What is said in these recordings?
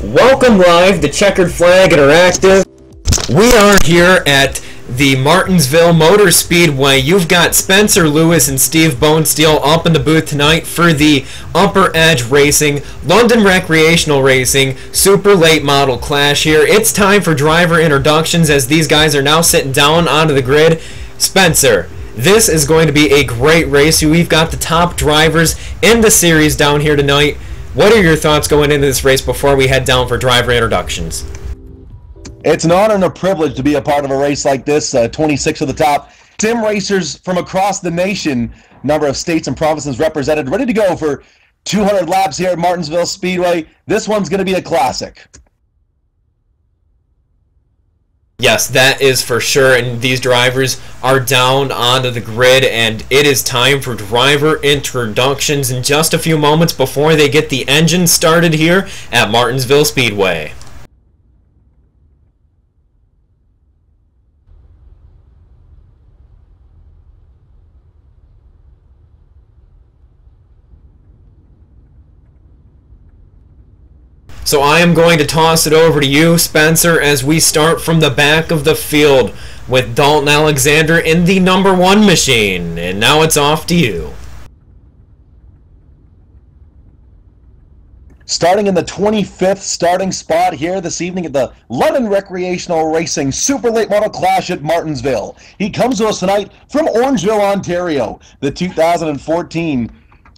Welcome live to Checkered Flag Interactive. We are here at the Martinsville Motor Speedway. You've got Spencer Lewis and Steve Bonesteel up in the booth tonight for the UpperEdge Racing, London Recreational Racing, Super Late Model Clash here. It's time for driver introductions as these guys are now sitting down onto the grid. Spencer, this is going to be a great race. We've got the top drivers in the series down here tonight. What are your thoughts going into this race before we head down for driver introductions? It's an honor and a privilege to be a part of a race like this. 26 of the top sim racers from across the nation, number of states and provinces represented, ready to go for 200 laps here at Martinsville Speedway. This one's going to be a classic. Yes, that is for sure, and these drivers are down onto the grid, and it is time for driver introductions in just a few moments before they get the engine started here at Martinsville Speedway. So I am going to toss it over to you, Spencer, as we start from the back of the field with Dalton Alexander in the number 1 machine. And now it's off to you. Starting in the 25th starting spot here this evening at the London Recreational Racing Super Late Model Clash at Martinsville. He comes to us tonight from Orangeville, Ontario, the 2014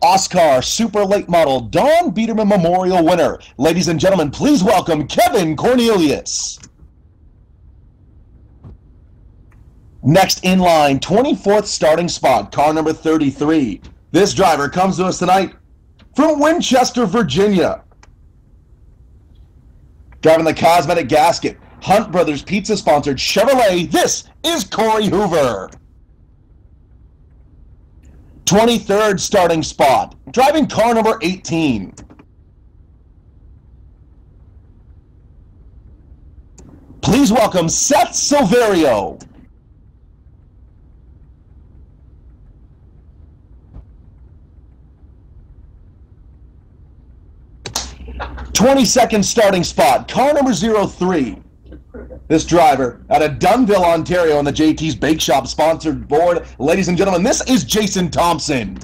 Oscar Super Late Model Don Biederman Memorial winner. Ladies and gentlemen, please welcome Kevin Cornelius. Next in line, 24th starting spot, car number 33. This driver comes to us tonight from Winchester, Virginia. Driving the cosmetic gasket, Hunt Brothers Pizza sponsored Chevrolet, this is Corey Hoover. 23rd starting spot, driving car number 18. Please welcome Seth Silverio. '22nd starting spot, car number 03. This driver out of Dunnville, Ontario on the JT's Bake Shop sponsored board. Ladies and gentlemen, this is Jason Thompson.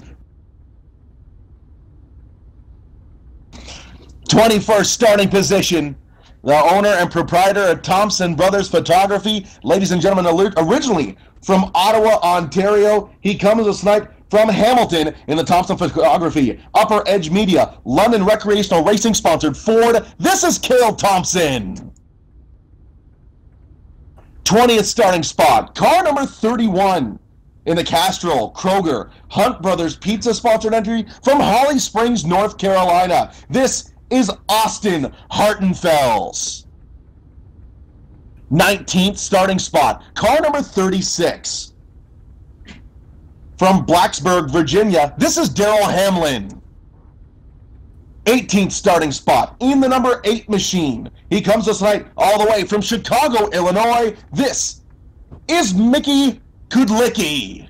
21st starting position, the owner and proprietor of Thompson Brothers Photography. Ladies and gentlemen, originally from Ottawa, Ontario, he comes to us tonight from Hamilton in the Thompson Photography, UpperEdge Media, London Recreational Racing sponsored Ford. This is Cale Thompson. 20th starting spot, car number 31 in the Castrol, Kroger, Hunt Brothers Pizza sponsored entry from Holly Springs, North Carolina. This is Austin Hartenfels. 19th starting spot, car number 36 from Blacksburg, Virginia. This is Daryl Hamlin. 18th starting spot in the number 8 machine. He comes to us tonight all the way from Chicago, Illinois. This is Mickey Kudlicki.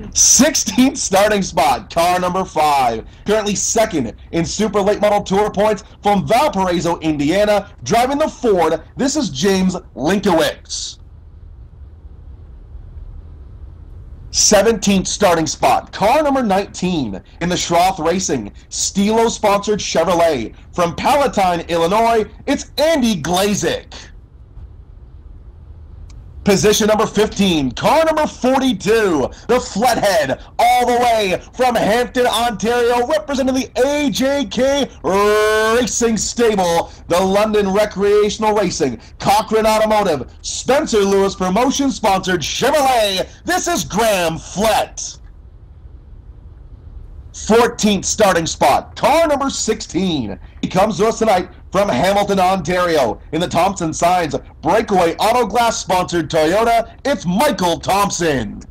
16th starting spot, car number 5. Currently second in Super Late Model Tour points from Valparaiso, Indiana. Driving the Ford, this is James Linkowitz. 17th starting spot, car number 19 in the Schroth Racing Stilo-sponsored Chevrolet. From Palatine, Illinois, it's Andy Glazik. Position number 15, car number 42, the Flathead, all the way from Hampton, Ontario, representing the AJK Racing Stable, the London Recreational Racing, Cochrane Automotive, Spencer Lewis Promotion sponsored Chevrolet. This is Graham Flett. 14th starting spot, car number 16. He comes to us tonight from Hamilton, Ontario, in the Thompson Signs Breakaway Auto Glass sponsored Toyota. It's Michael Thompson.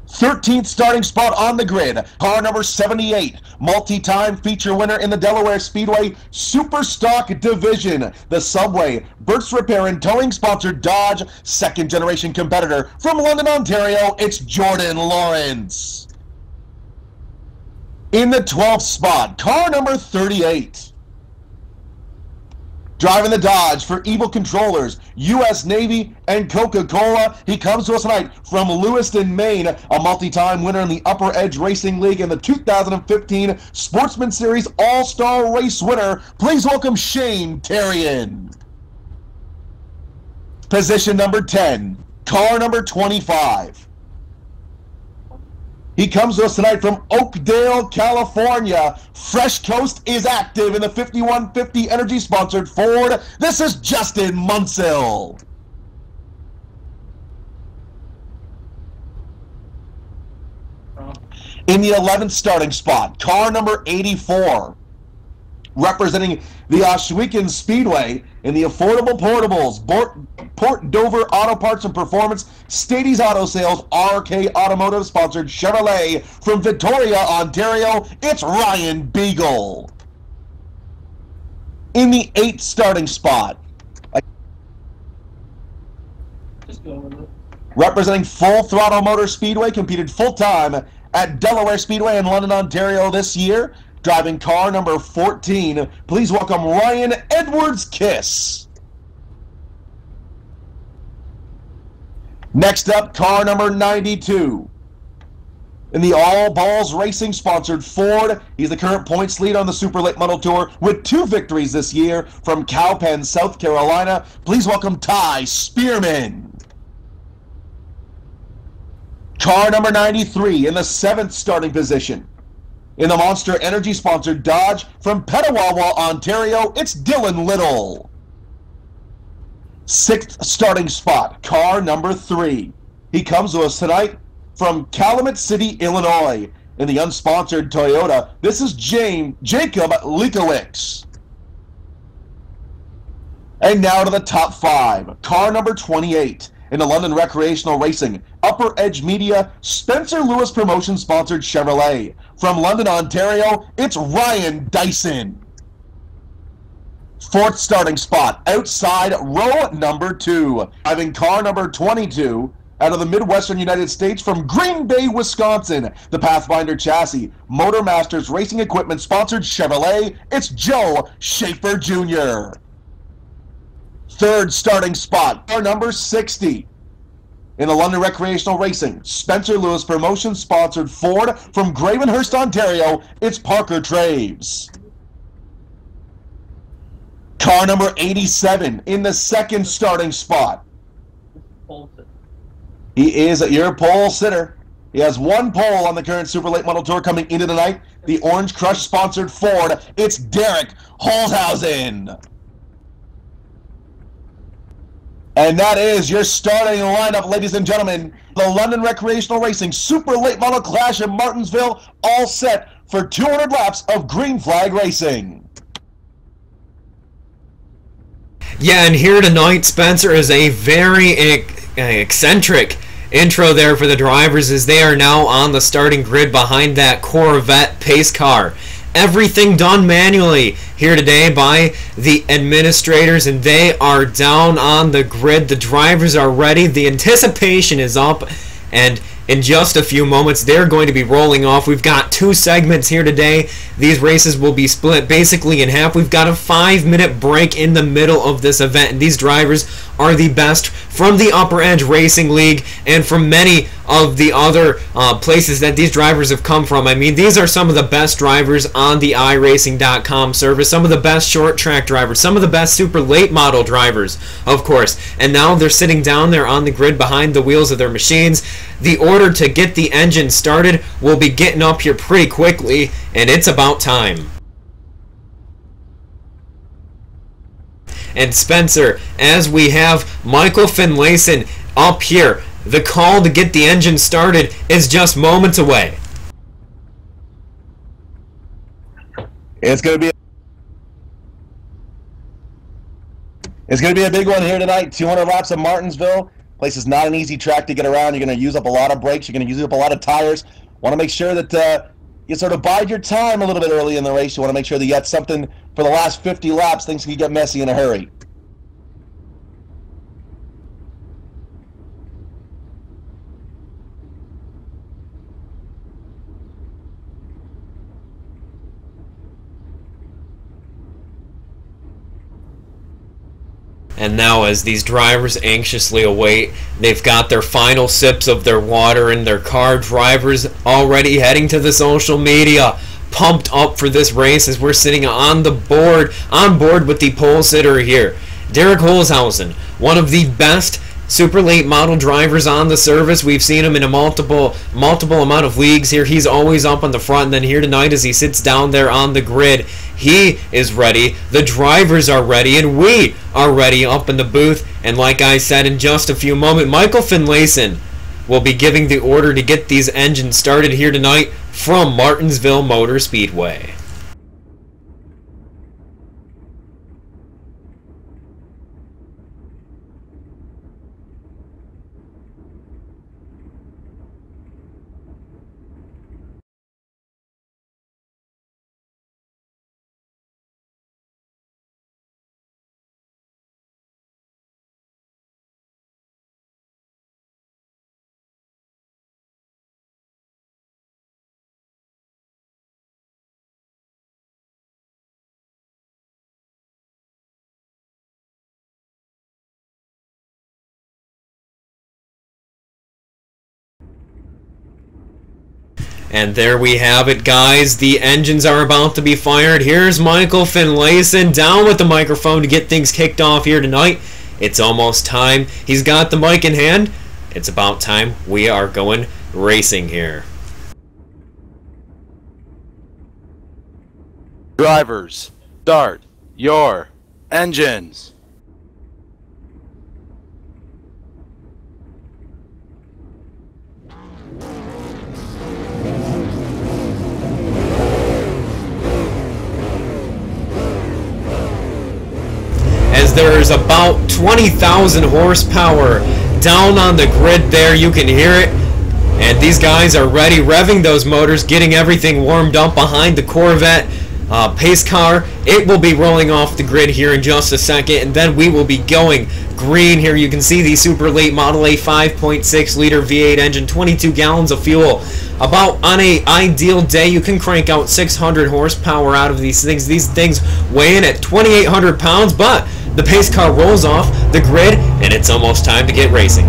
13th starting spot on the grid, car number 78, multi-time feature winner in the Delaware Speedway Super Stock Division, the Subway Burt's Repair and Towing sponsored Dodge, second generation competitor from London, Ontario. It's Jordan Lawrence. In the 12th spot, car number 38. Driving the Dodge for Evil Controllers, U.S. Navy, and Coca-Cola. He comes to us tonight from Lewiston, Maine, a multi-time winner in the UpperEdge Racing League and the 2015 Sportsman Series All-Star Race winner. Please welcome Shane Terrian. Position number 10, car number 25. He comes to us tonight from Oakdale, California. Fresh Coast is active in the 5150 Energy-sponsored Ford. This is Justin Munsell. In the 11th starting spot, car number 84. Representing the Ohsweken Speedway in the Affordable Portables, Port Dover Auto Parts and Performance, Stades Auto Sales, RK Automotive sponsored Chevrolet from Victoria, Ontario, it's Ryan Beagle. In the 8th starting spot, representing Full Throttle Motor Speedway, competed full-time at Delaware Speedway in London, Ontario this year. Driving car number 14, please welcome Ryan Edwards-Kiss. Next up, car number 92. In the All Balls Racing sponsored Ford, he's the current points leader on the Super Late Model Tour with 2 victories this year from Cowpen, South Carolina. Please welcome Ty Spearman. Car number 93 in the 7th starting position. In the Monster Energy-sponsored Dodge from Petawawa, Ontario, it's Dylan Little. 6th starting spot, car number 3. He comes to us tonight from Calumet City, Illinois. In the unsponsored Toyota, this is Jacob Likowicz. And now to the top 5, car number 28. In the London Recreational Racing, UpperEdge Media, Spencer Lewis Promotion sponsored Chevrolet. From London, Ontario, it's Ryan Dyson. 4th starting spot, outside row number 2. Driving car number 22 out of the Midwestern United States from Green Bay, Wisconsin. The Pathfinder Chassis, Motor Masters Racing Equipment sponsored Chevrolet. It's Joe Schaefer Jr. 3rd starting spot, car number 60. In the London Recreational Racing, Spencer Lewis Promotion sponsored Ford from Gravenhurst, Ontario, it's Parker Traves. Car number 87 in the 2nd starting spot. He is your pole sitter. He has 1 pole on the current Super Late Model Tour coming into the night. The Orange Crush sponsored Ford, it's Derek Holzhausen. And that is your starting lineup, ladies and gentlemen. The London Recreational Racing Super Late Model Clash in Martinsville, all set for 200 laps of green flag racing. Yeah, and here tonight, Spencer, is a very eccentric intro there for the drivers as they are now on the starting grid behind that Corvette pace car. Everything done manually here today by the administrators, and they are down on the grid. The drivers are ready. The anticipation is up, and in just a few moments they're going to be rolling off. We've got 2 segments here today. These races will be split basically in half. We've got a 5-minute break in the middle of this event, and these drivers are the best from the UpperEdge Racing League and from many of the other places that these drivers have come from. I mean, these are some of the best drivers on the iRacing.com service, some of the best short track drivers, some of the best super late model drivers, of course. And now they're sitting down there on the grid behind the wheels of their machines. The order to get the engine started will be getting up here pretty quickly, and it's about time. And Spencer, as we have Michael Finlayson up here, the call to get the engine started is just moments away. It's going to be a big one here tonight. 200 laps of Martinsville. Place is not an easy track to get around. You're going to use up a lot of brakes. You're going to use up a lot of tires. Want to make sure that you sort of bide your time a little bit early in the race. You want to make sure that you got something for the last 50 laps. Things can get messy in a hurry. And now as these drivers anxiously await, they've got their final sips of their water in their car. Drivers already heading to the social media, pumped up for this race as we're sitting on board with the pole sitter here. Derek Holzhausen, one of the best super late model drivers on the service. We've seen him in a multiple amount of leagues here. He's always up on the front, and then here tonight as he sits down there on the grid, he is ready, the drivers are ready, and we are ready up in the booth. And like I said, in just a few moments, Michael Finlayson will be giving the order to get these engines started here tonight from Martinsville Motor Speedway. And there we have it, guys. The engines are about to be fired. Here's Michael Finlayson down with the microphone to get things kicked off here tonight. It's almost time. He's got the mic in hand. It's about time. We are going racing here. Drivers, start your engines. As there's about 20,000 horsepower down on the grid there, you can hear it. And these guys are ready, revving those motors, getting everything warmed up behind the Corvette pace car. It will be rolling off the grid here in just a second, and then we will be going green here. You can see the super late Model A 5.6 liter V8 engine, 22 gallons of fuel. About on an ideal day, you can crank out 600 horsepower out of these things. These things weigh in at 2,800 pounds, but the pace car rolls off the grid, and it's almost time to get racing.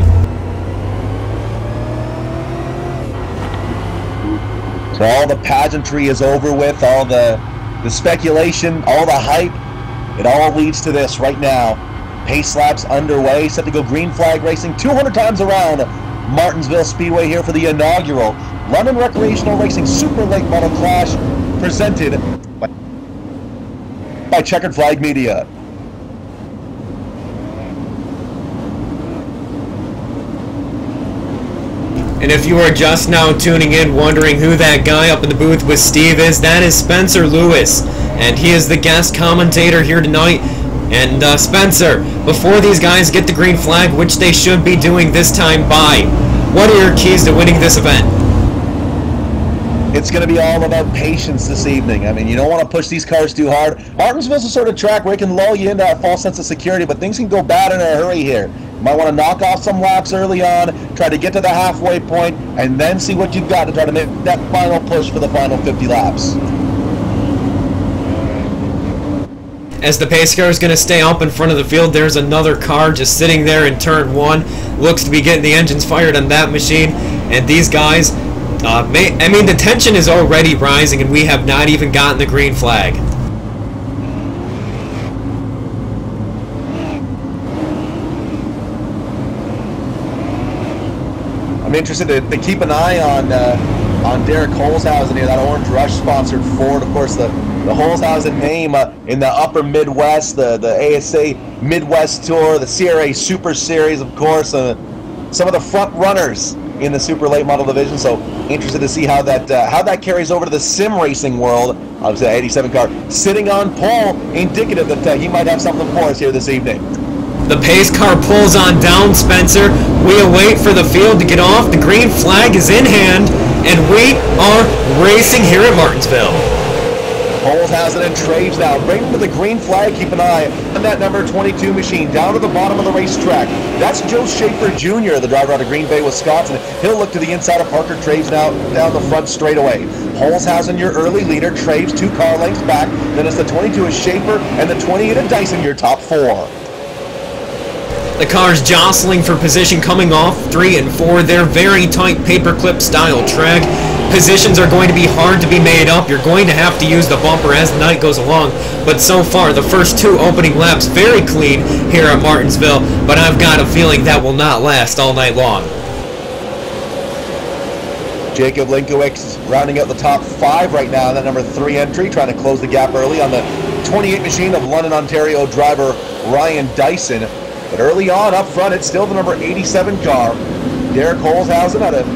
So all the pageantry is over with, all the speculation, all the hype, it all leads to this right now. Pace laps underway, set to go green flag racing 200 times around Martinsville Speedway here for the inaugural London Recreational Racing Super Late Model Clash, presented by Checkered Flag Media. And if you are just now tuning in, wondering who that guy up in the booth with Steve is, that is Spencer Lewis, and he is the guest commentator here tonight. And Spencer, before these guys get the green flag, which they should be doing this time by, what are your keys to winning this event? It's going to be all about patience this evening. I mean, you don't want to push these cars too hard. Martinsville's the sort of track where it can lull you into that false sense of security, but things can go bad in a hurry here. You might want to knock off some laps early on, try to get to the halfway point, and then see what you've got to try to make that final push for the final 50 laps. As the pace car is going to stay up in front of the field, there's another car just sitting there in turn one. Looks to be getting the engines fired on that machine. And these guys, I mean, the tension is already rising, and we have not even gotten the green flag. I'm interested to keep an eye on Derek Holzhausen here, that Orange Rush sponsored Ford. Of course, the Holzhausen name in the upper Midwest, the ASA Midwest Tour, the CRA Super Series, of course, some of the front runners in the super late model division. So interested to see how that carries over to the sim racing world. Obviously, the 87 car sitting on pole, indicative that he might have something for us here this evening. The pace car pulls on down, Spencer. We await for the field to get off. The green flag is in hand, and we are racing here at Martinsville. Holzhausen and Traves now. Bring them to the green flag. Keep an eye on that number 22 machine down to the bottom of the racetrack. That's Joe Schaefer Jr., the driver out of Green Bay, Wisconsin. He'll look to the inside of Parker Traves now down the front straightaway. Holzhausen, your early leader. Traves 2 car lengths back. Then it's the 22 of Schaefer and the 28 of Dyson, your top 4. The cars jostling for position coming off 3 and 4. They're very tight paperclip style track. Positions are going to be hard to be made up. You're going to have to use the bumper as the night goes along. But so far, the first 2 opening laps very clean here at Martinsville. But I've got a feeling that will not last all night long. Jacob Linkowicz rounding out the top 5 right now in that number 3 entry, trying to close the gap early on the 28 machine of London, Ontario driver Ryan Dyson. But early on up front, it's still the number 87 car. Derek Holzhausen out of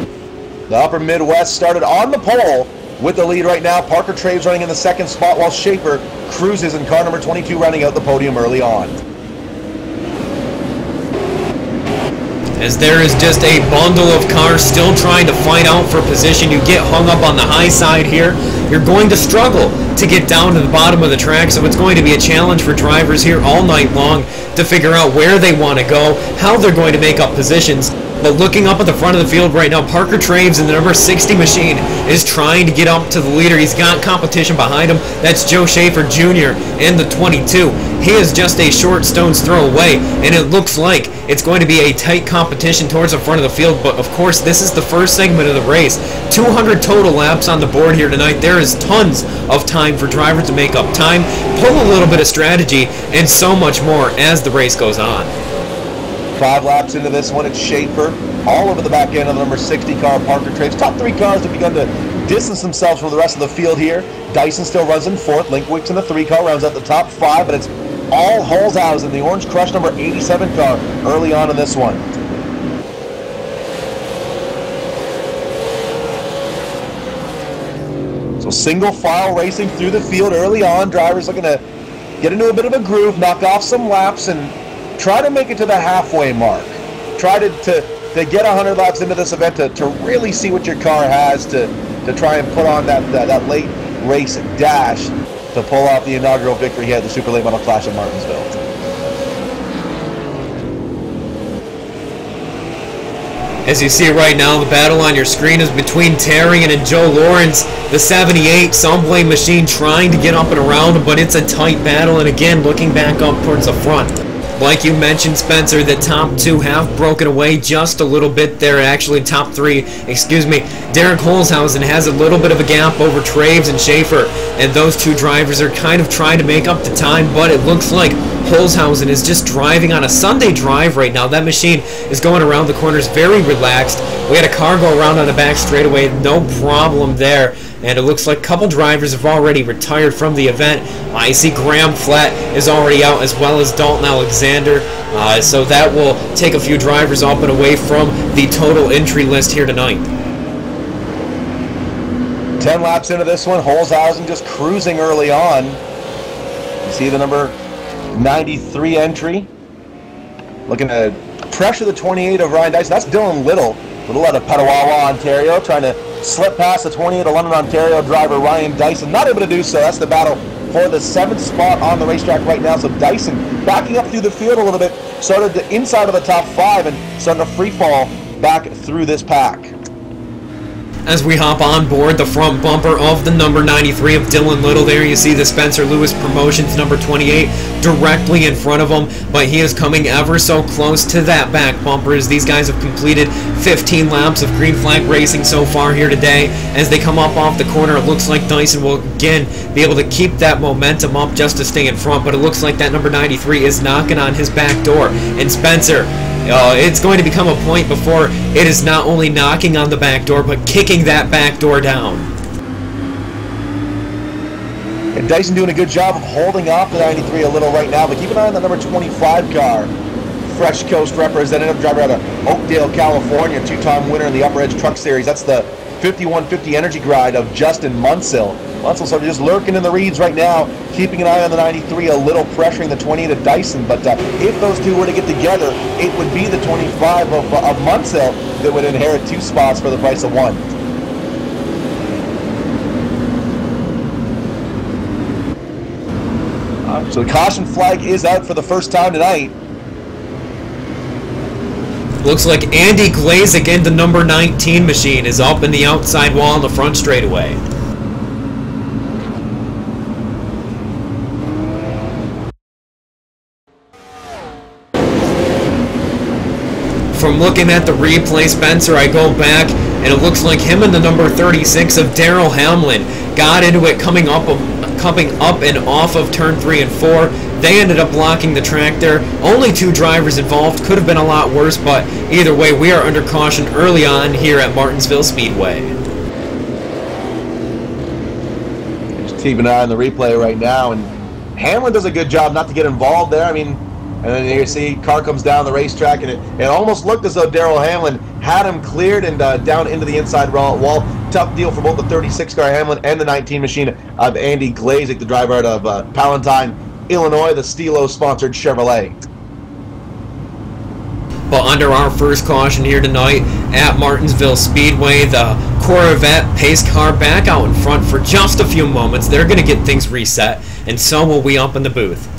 the upper Midwest started on the pole with the lead right now. Parker Traves running in the 2nd spot while Schaefer cruises in car number 22 rounding out the podium early on. As there is just a bundle of cars still trying to fight out for position. You get hung up on the high side here, you're going to struggle to get down to the bottom of the track, so it's going to be a challenge for drivers here all night long to figure out where they want to go, how they're going to make up positions. But looking up at the front of the field right now, Parker Traves in the number 60 machine is trying to get up to the leader. He's got competition behind him. That's Joe Schaefer Jr. in the 22. He is just a short stone's throw away, and it looks like it's going to be a tight competition towards the front of the field. But of course, this is the first segment of the race. 200 total laps on the board here tonight. There is tons of time for drivers to make up time, pull a little bit of strategy, and so much more as the race goes on. 5 laps into this one, it's Schaefer all over the back end of the number 60 car, Parker Traves. Top 3 cars have begun to distance themselves from the rest of the field here. Dyson still runs in 4th. Linkowicz in the 3 car rounds out the top 5, but it's all Holzhausen, the Orange Crush number 87 car, early on in this one. So single file racing through the field early on. Drivers looking to get into a bit of a groove, knock off some laps, and try to make it to the halfway mark. Try to get 100 laps into this event to really see what your car has to try and put on that late race dash to pull off the inaugural victory here at the Super Late Model Clash at Martinsville. As you see right now, the battle on your screen is between Tarian and Joe Lawrence. The 78 Sunblade machine trying to get up and around, but it's a tight battle, and again, looking back up towards the front. Like you mentioned, Spencer, the top 2 have broken away just a little bit there. Actually, top 3, excuse me. Derek Holzhausen has a little bit of a gap over Traves and Schaefer, and those 2 drivers are kind of trying to make up the time, but it looks like Holzhausen is just driving on a Sunday drive right now. That machine is going around the corners very relaxed. We had a car go around on the back straightaway, no problem there. And it looks like a couple drivers have already retired from the event. I see Graham Flatt is already out, as well as Dalton Alexander. So that will take a few drivers up and away from the total entry list here tonight. 10 laps into this one, Holzhausen just cruising early on. You see the number 93 entry. Looking to pressure the 28 of Ryan Dyson. That's Dylan Little out of Petawawa, Ontario, trying to slip past the 28 of London, Ontario driver Ryan Dyson. Not able to do so. That's the battle for the 7th spot on the racetrack right now. So Dyson backing up through the field a little bit, started to inside of the top 5 and starting to free fall back through this pack. As we hop on board the front bumper of the number 93 of Dylan Little, there you see the Spencer Lewis Promotions number 28 directly in front of him, but he is coming ever so close to that back bumper as these guys have completed 15 laps of green flag racing so far here today. As they come up off the corner, it looks like Dyson will again be able to keep that momentum up just to stay in front, but it looks like that number 93 is knocking on his back door. And Spencer, it's going to become a point before it is not only knocking on the back door, but kicking that back door down. And Dyson doing a good job of holding off the 93 a little right now, but keep an eye on the number 25 car. Fresh Coast representative, driver out of Oakdale, California, 2-time winner in the UpperEdge Truck Series. That's the 5150 Energy Gride of Justin Munsell. Munsell sort of just lurking in the reeds right now, keeping an eye on the 93, a little pressuring the 28 of Dyson. But if those 2 were to get together, it would be the 25 of Munsell that would inherit 2 spots for the price of 1. So the caution flag is out for the first time tonight. Looks like Andy Glazik in the number 19 machine is up in the outside wall on the front straightaway. From looking at the replay, Spencer, I go back, and it looks like him and the number 36 of Daryl Hamlin got into it coming up and off of turn 3 and 4. They ended up blocking the track there. Only 2 drivers involved. Could have been a lot worse, but either way, we are under caution early on here at Martinsville Speedway. Just keeping an eye on the replay right now, and Hamlin does a good job not to get involved there. I mean, and then you see car comes down the racetrack, and it almost looked as though Daryl Hamlin had him cleared and down into the inside wall. Tough deal for both the 36 car Hamlin and the 19 machine of Andy Glazik, the driver out of Palatine, Illinois, the Stilo-sponsored Chevrolet. But under our first caution here tonight at Martinsville Speedway, the Corvette pace car back out in front for just a few moments. They're going to get things reset, and so will we up in the booth.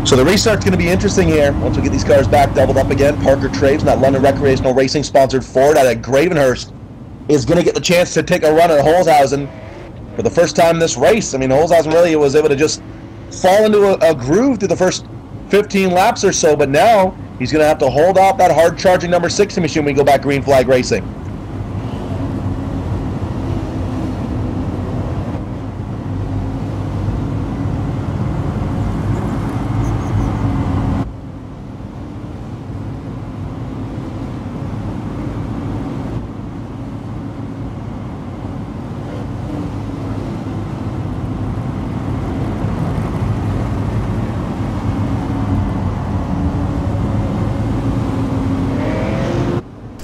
So the restart's going to be interesting here once we get these cars back doubled up again. Parker Traves, and that London Recreational Racing sponsored Ford out of Gravenhurst, is going to get the chance to take a run at Holzhausen for the first time in this race. I mean, Holzhausen really was able to just fall into a groove through the first 15 laps or so, but now he's going to have to hold off that hard-charging number 60 machine when we go back green flag racing.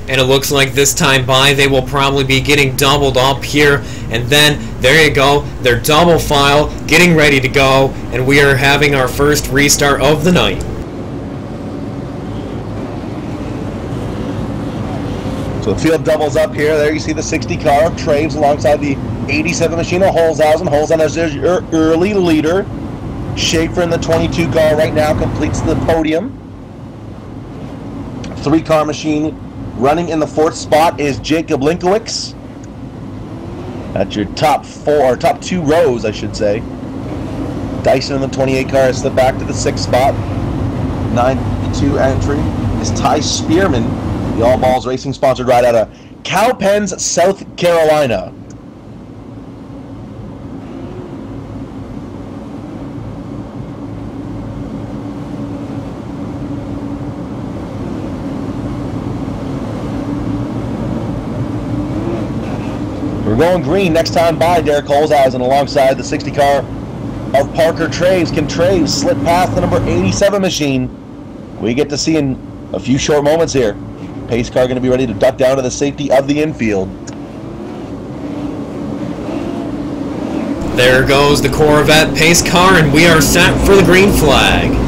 And it looks like this time by they will probably be getting doubled up here, and then there you go, they're double file getting ready to go, and we are having our first restart of the night. So the field doubles up here. There you see the 60 car of Traves alongside the 87 machine of Holzhausen. Holzhausen is your early leader. Schaefer in the 22 car right now completes the podium. 3 car machine running in the 4th spot is Jacob Linkowicz. That's your top 2 rows, I should say. Dyson in the 28 car has slipped back to the 6th spot. 92 entry is Ty Spearman, the All Balls Racing sponsored ride out of Cowpens, South Carolina. We're going green next time by Derek Holzhausen alongside the 60 car of Parker Traves. Can Traves slip past the number 87 machine? We get to see in a few short moments here. Pace car going to be ready to duck down to the safety of the infield. There goes the Corvette pace car, and we are set for the green flag.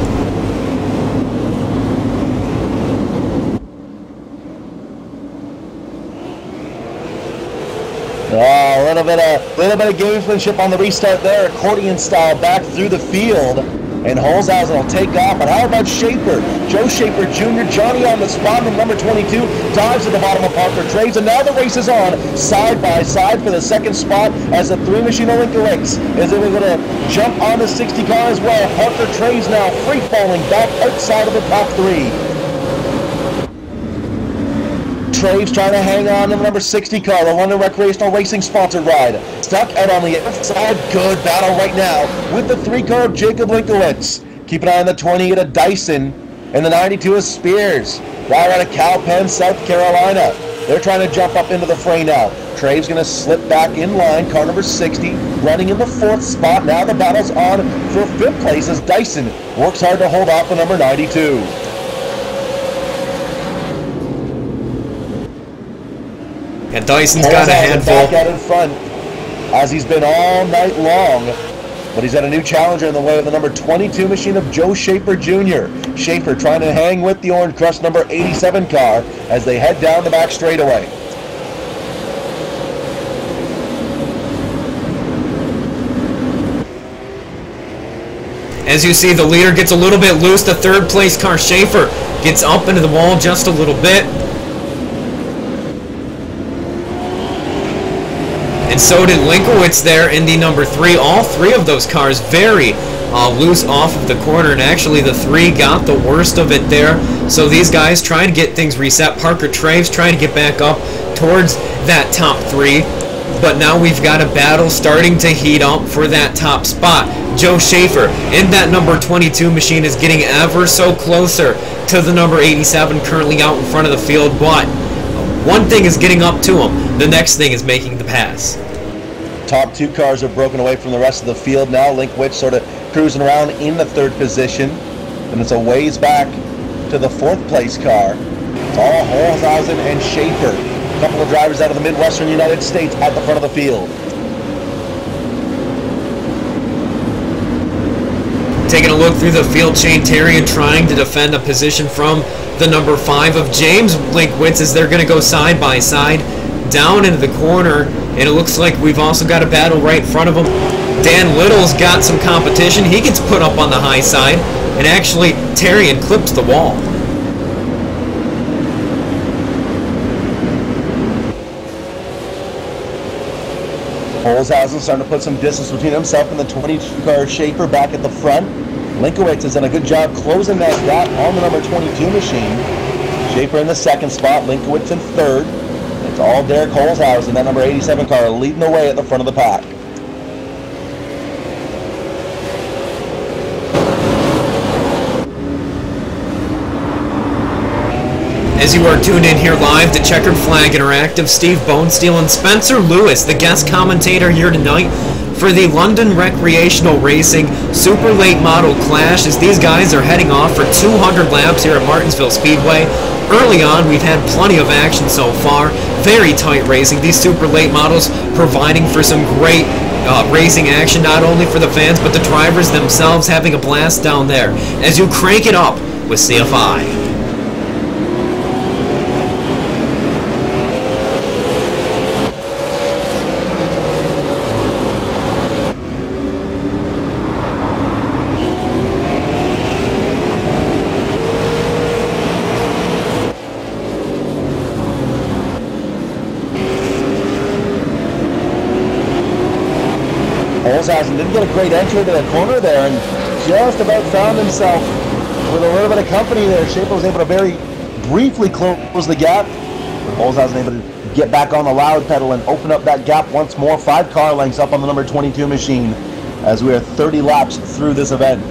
Oh, a little bit of gamesmanship on the restart there, accordion style back through the field, and Holzhausen will take off. But how about Schaefer? Joe Schaefer Jr., Johnny on the spot from number 22, dives to the bottom of Parker Traves, and now the race is on side by side for the 2nd spot as the 3 machine Olinkowicz is able to jump on the 60 car as well. Parker Traves now free falling back outside of the top 3. Traves trying to hang on to the number 60 car, the London Recreational Racing sponsored ride. Stuck out on the outside. Good battle right now with the 3 car of Jacob Linkowicz. Keep an eye on the 28 of Dyson and the 92 of Spears. Right out of Cowpen, South Carolina. They're trying to jump up into the fray now. Traves going to slip back in line. Car number 60 running in the 4th spot. Now the battle's on for 5th place as Dyson works hard to hold off the number 92. And Dyson's got a handful. Back out in front, as he's been all night long. But he's got a new challenger in the way of the number 22 machine of Joe Schaefer Jr. Schaefer trying to hang with the Orange Crush number 87 car as they head down the back straightaway. As you see, the leader gets a little bit loose. The third place car, Schaefer, gets up into the wall just a little bit. And so did Linkowitz there in the number 3. All 3 of those cars very loose off of the corner, and actually the 3 got the worst of it there. So these guys trying to get things reset. Parker Traves trying to get back up towards that top 3. But now we've got a battle starting to heat up for that top spot. Joe Schaefer in that number 22 machine is getting ever so closer to the number 87 currently out in front of the field. But one thing is getting up to him. The next thing is making the pass. Top 2 cars are broken away from the rest of the field now. Linkowitz sort of cruising around in the 3rd position. And it's a ways back to the 4th place car. It's all Holzhausen and Schaefer. A couple of drivers out of the Midwestern United States at the front of the field. Taking a look through the field, Shane Terrian trying to defend a position from the number 5 of James Linkowitz as they're going to go side by side down into the corner. And it looks like we've also got a battle right in front of him. Dan Little's got some competition. He gets put up on the high side, and actually Terrian clips the wall. Holzhausen starting to put some distance between himself and the 22 car Schaefer back at the front. Linkowitz has done a good job closing that gap on the number 22 machine. Schaefer in the 2nd spot, Linkowitz in 3rd. It's all Derek Holzhausen, that number 87 car, leading the way at the front of the pack. As you are tuned in here live to Checkered Flag Interactive, Steve Bonesteel and Spencer Lewis, the guest commentator here tonight for the London Recreational Racing Super Late Model Clash, as these guys are heading off for 200 laps here at Martinsville Speedway. Early on, we've had plenty of action so far. Very tight racing. These super late models providing for some great racing action, not only for the fans, but the drivers themselves having a blast down there as you crank it up with CFI. Holzhausen didn't get a great entry to the corner there and just about found himself with a little bit of company there. Schaefer was able to very briefly close the gap. Holzhausen able to get back on the loud pedal and open up that gap once more. 5 car lengths up on the number 22 machine as we are 30 laps through this event.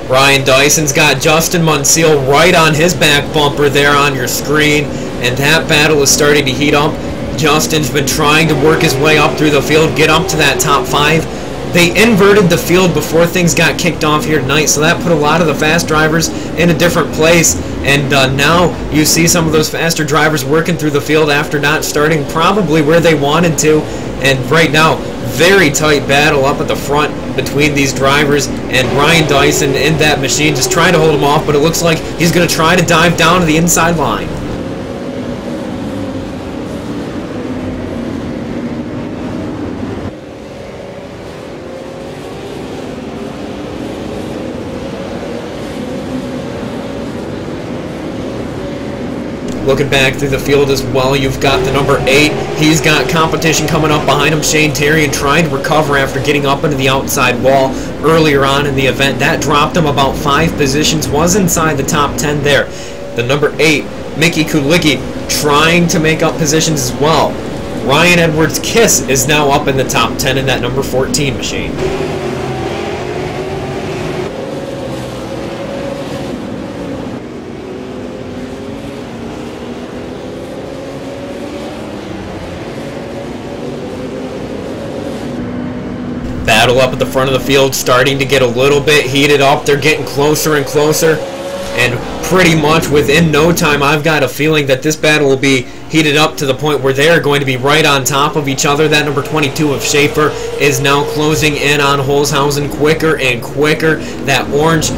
Ryan Dyson's got Justin Munseal right on his back bumper there on your screen, and that battle is starting to heat up. Justin's been trying to work his way up through the field, get up to that top 5. They inverted the field before things got kicked off here tonight, so that put a lot of the fast drivers in a different place. And now you see some of those faster drivers working through the field after not starting probably where they wanted to. And right now, very tight battle up at the front between these drivers, and Ryan Dyson in that machine just trying to hold him off, but it looks like he's going to try to dive down to the inside line. Looking back through the field as well, you've got the number 8. He's got competition coming up behind him. Shane Terrian trying to recover after getting up into the outside wall earlier on in the event. That dropped him about 5 positions, was inside the top 10 there. The number 8, Mickey Kulicki, trying to make up positions as well. Ryan Edwards Kiss is now up in the top 10 in that number 14 machine. Battle up at the front of the field starting to get a little bit heated up. They're getting closer and closer. And pretty much within no time, I've got a feeling that this battle will be heated up to the point where they're going to be right on top of each other. That number 22 of Schaefer is now closing in on Holzhausen quicker and quicker. That orange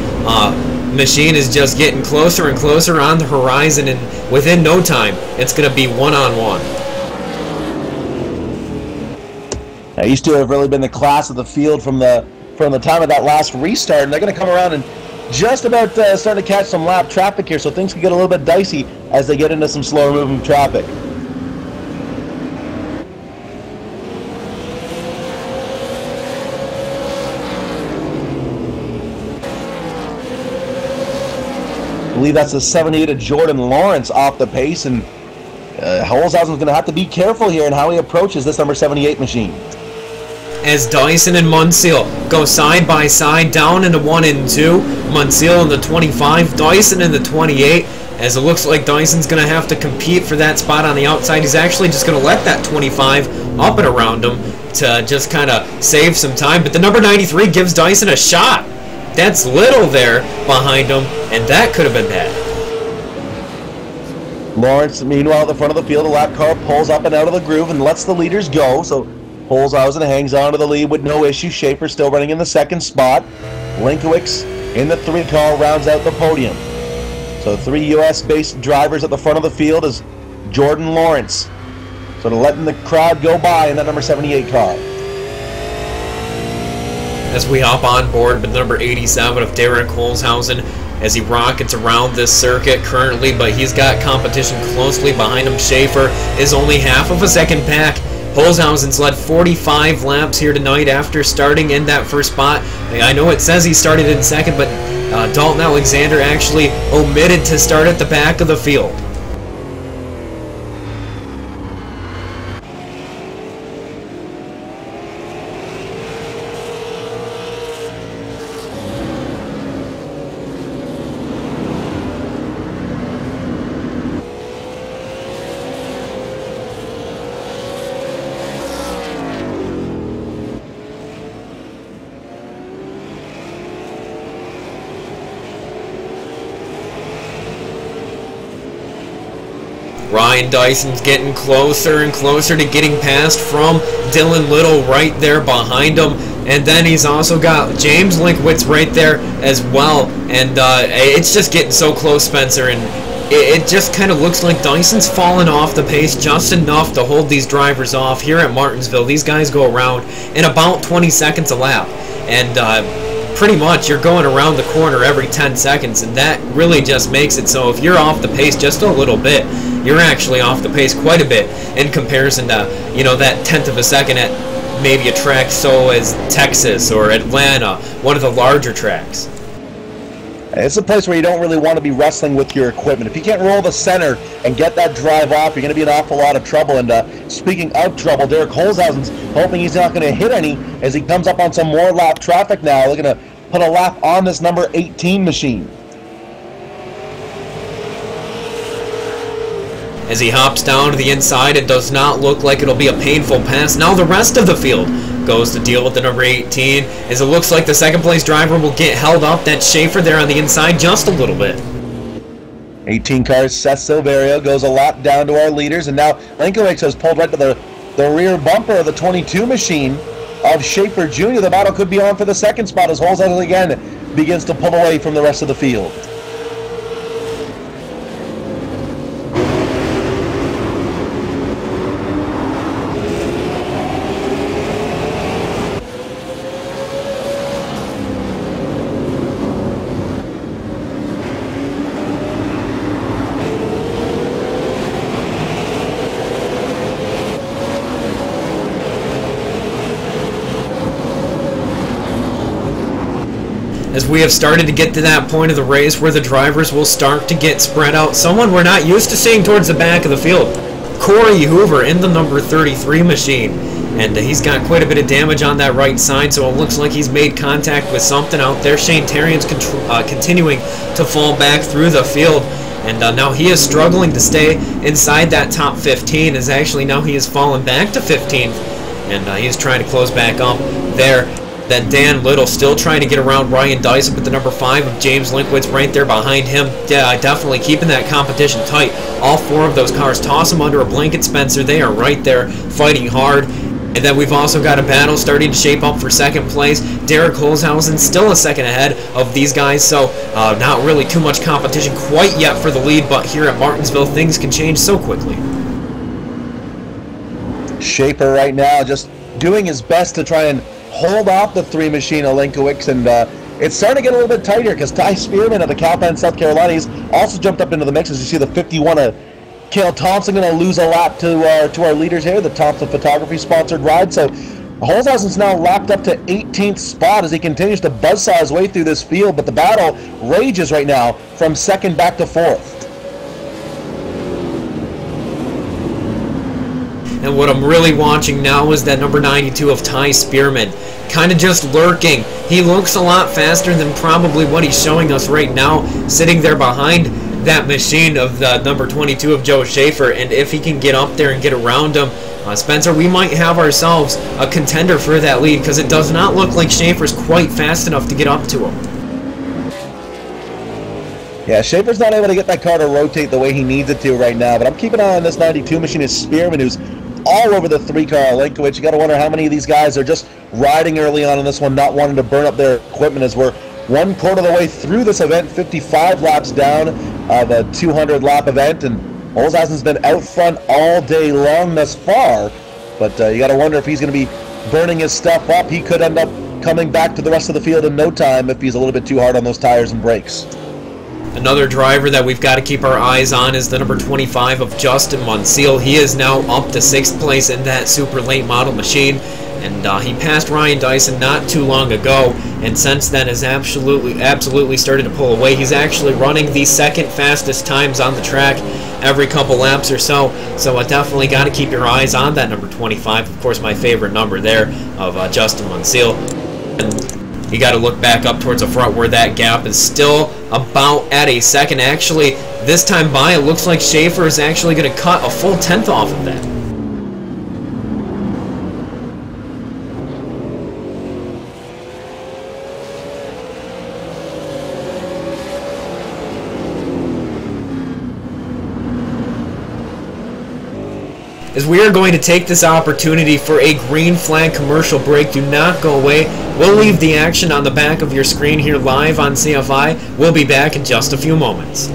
machine is just getting closer and closer on the horizon, and within no time, it's going to be one-on-one. These two have really been the class of the field from the time of that last restart, and they're going to come around and just about starting to catch some lap traffic here, so things can get a little bit dicey as they get into some slower moving traffic. I believe that's the 78 of Jordan Lawrence off the pace, and Holzhausen's going to have to be careful here in how he approaches this number 78 machine. As Dyson and Munseal go side by side down into 1 and 2. Munseal in the 25, Dyson in the 28. As it looks like Dyson's going to have to compete for that spot on the outside. He's actually just going to let that 25 up and around him to just kind of save some time. But the number 93 gives Dyson a shot. That's little there behind him, and that could have been bad. Lawrence, meanwhile, at the front of the field, the lap car pulls up and out of the groove and lets the leaders go. So Holzhausen hangs on to the lead with no issue. Schaefer still running in the second spot. Linkowicz in the 3 car rounds out the podium. So 3 U.S.-based drivers at the front of the field is Jordan Lawrence. So letting the crowd go by in that number 78 car. As we hop on board with number 87 of Derek Holzhausen as he rockets around this circuit currently, but he's got competition closely behind him. Schaefer is only half of a second back. Holzhausen's led 45 laps here tonight after starting in that first spot. I know it says he started in second, but Dalton Alexander actually omitted to start at the back of the field. Ryan Dyson's getting closer and closer to getting past from Dylan Little right there behind him. And then he's also got James Linkowicz right there as well. And it's just getting so close, Spencer. And it just kind of looks like Dyson's fallen off the pace just enough to hold these drivers off here at Martinsville. These guys go around in about 20 seconds a lap. And pretty much you're going around the corner every 10 seconds. And that really just makes it so if you're off the pace just a little bit, you're actually off the pace quite a bit in comparison to, you know, that 1/10 of a second at maybe a track so as Texas or Atlanta, one of the larger tracks. It's a place where you don't really want to be wrestling with your equipment. If you can't roll the center and get that drive off, you're going to be in an awful lot of trouble. And speaking of trouble, Derek Holzhausen's hoping he's not going to hit any as he comes up on some more lap traffic now. They're going to put a lap on this number 18 machine. As he hops down to the inside, it does not look like it'll be a painful pass. Now the rest of the field goes to deal with the number 18, as it looks like the second place driver will get held up. That's Schaefer there on the inside just a little bit. 18 cars, Seth Silverio goes a lap down to our leaders, and now Linkowicz has pulled right to the rear bumper of the 22 machine of Schaefer Jr. The battle could be on for the second spot as Holzhausen again begins to pull away from the rest of the field. As we have started to get to that point of the race where the drivers will start to get spread out. Someone we're not used to seeing towards the back of the field, Corey Hoover in the number 33 machine. And he's got quite a bit of damage on that right side, so it looks like he's made contact with something out there. Shane Terrian's continuing to fall back through the field. And now he is struggling to stay inside that top 15, as actually now he has fallen back to 15th. And he's trying to close back up there. Then Dan Little still trying to get around Ryan Dyson, but the number 5 of James Linkwitz right there behind him. Definitely keeping that competition tight. All 4 of those cars toss them under a blanket, Spencer. They are right there fighting hard. And then we've also got a battle starting to shape up for second place. Derek Holzhausen still a second ahead of these guys, so not really too much competition quite yet for the lead, but here at Martinsville, things can change so quickly. Schaefer right now just doing his best to try and hold off the 3 machine of Linkowicz, and it's starting to get a little bit tighter because Ty Spearman of the Calpan, South Carolina, he's also jumped up into the mix. As you see, the 51 of Cale Thompson going to lose a lap to our leaders here, the Thompson Photography sponsored ride. So Holzhausen's now lapped up to 18th spot as he continues to buzzsaw his way through this field, but the battle rages right now from 2nd back to 4th. And what I'm really watching now is that number 92 of Ty Spearman, kind of just lurking. He looks a lot faster than probably what he's showing us right now, sitting there behind that machine of the number 22 of Joe Schaefer. And if he can get up there and get around him, Spencer, we might have ourselves a contender for that lead, because it does not look like Schaefer's quite fast enough to get up to him. Yeah, Schaefer's not able to get that car to rotate the way he needs it to right now, but I'm keeping an eye on this 92 machine is Spearman, who's all over the 3-car Linkowicz. You got to wonder how many of these guys are just riding early on in this one, not wanting to burn up their equipment, as we're 1/4 of the way through this event, 55 laps down of a 200-lap event, and Holzhausen's been out front all day long thus far, but you got to wonder if he's going to be burning his stuff up. He could end up coming back to the rest of the field in no time if he's a little bit too hard on those tires and brakes. Another driver that we've got to keep our eyes on is the number 25 of Justin Munseal. He is now up to 6th place in that super late model machine, and he passed Ryan Dyson not too long ago, and since then has absolutely started to pull away. He's actually running the 2nd fastest times on the track every couple laps or so, so definitely got to keep your eyes on that number 25. Of course, my favorite number there of Justin Munseal. And you got to look back up towards the front where that gap is still about at a 2nd. Actually, this time by, it looks like Schaefer is actually going to cut a full 10th off of that. As we are going to take this opportunity for a green flag commercial break. Do not go away. We'll leave the action on the back of your screen here live on CFI. We'll be back in just a few moments.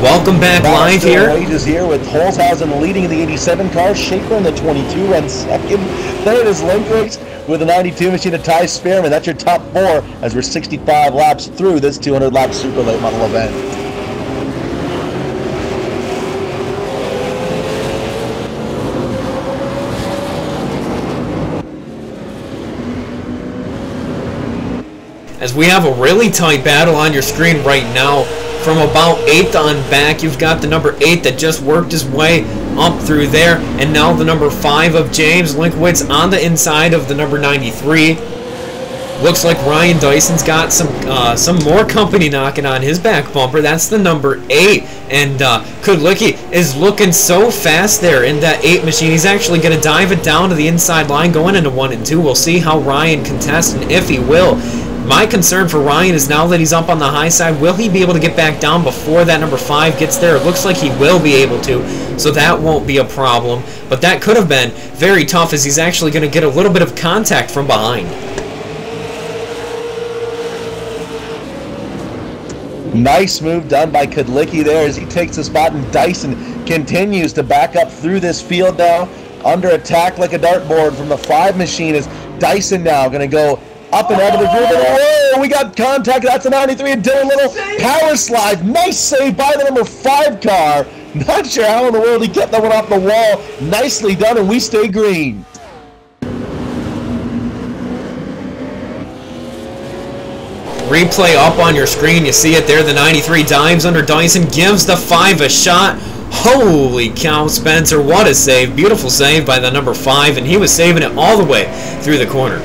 Welcome back live here. Wages here with Holzhausen leading in the 87 car, Schaefer in the 22 runs second. Third is Linkwitz with the 92 machine to Ty Spearman. That's your top four as we're 65 laps through this 200-lap super late model event. As we have a really tight battle on your screen right now. From about 8th on back, you've got the number 8 that just worked his way up through there, and now the number 5 of James Linkwitz on the inside of the number 93. Looks like Ryan Dyson's got some more company knocking on his back bumper. That's the number 8, and Kudlicki is looking so fast there in that 8 machine. He's actually going to dive it down to the inside line going into 1 and 2. We'll see how Ryan contests and if he will. My concern for Ryan is now that he's up on the high side, will he be able to get back down before that number 5 gets there? It looks like he will be able to, so that won't be a problem. But that could have been very tough as he's actually going to get a little bit of contact from behind. Nice move done by Kudlicki there as he takes the spot, and Dyson continues to back up through this field now. Under attack like a dartboard from the 5 machine is Dyson now going to go up and out of the group. Whoa, we got contact. That's a 93 and Dylan Little power slide. Nice save by the number 5 car. Not sure how in the world he kept that one off the wall. Nicely done, and we stay green. Replay up on your screen. You see it there. The 93 dives under Dyson, gives the 5 a shot. Holy cow, Spencer, what a save. Beautiful save by the number 5, and he was saving it all the way through the corner.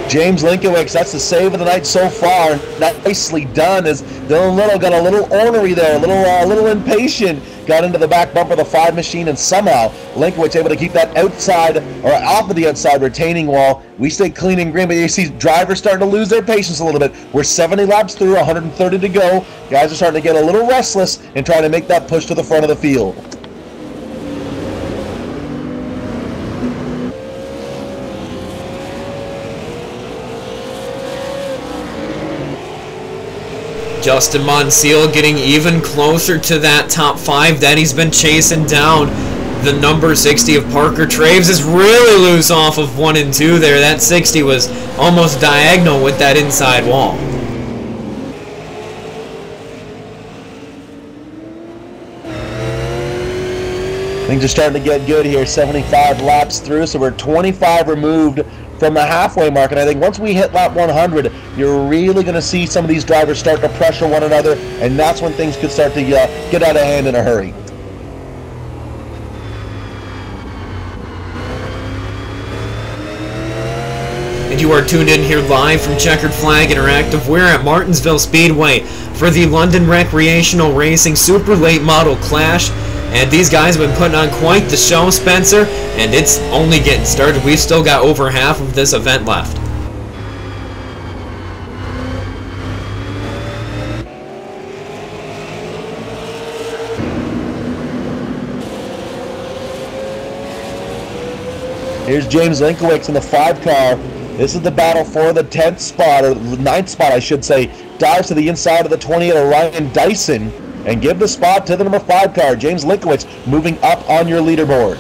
James Linkwitz, that's the save of the night so far. Nicely done as Dylan Little got a little ornery there, a little impatient. Got into the back bumper of the 5 machine, and somehow Linkwitz able to keep that outside, or off of the outside retaining wall. We stay clean and green, but you see drivers starting to lose their patience a little bit. We're 70 laps through, 130 to go. Guys are starting to get a little restless and trying to make that push to the front of the field. Justin Bonesteel getting even closer to that top 5 that he's been chasing down. The number 60 of Parker Traves is really loose off of 1 and 2 there. That 60 was almost diagonal with that inside wall. Things are starting to get good here. 75 laps through, so we're 25 removed from the halfway mark, and I think once we hit lap 100, you're really going to see some of these drivers start to pressure one another, and that's when things could start to get out of hand in a hurry. And you are tuned in here live from Checkered Flag Interactive. We're at Martinsville Speedway for the London Recreational Racing Super Late Model Clash. And these guys have been putting on quite the show, Spencer, and it's only getting started. We've still got over half of this event left. Here's James Linkwitz in the 5 car. This is the battle for the 10th spot, or 9th spot, I should say. Dives to the inside of the 20 of Ryan Dyson, and give the spot to the number 5 car, James Linkwitz, moving up on your leaderboard.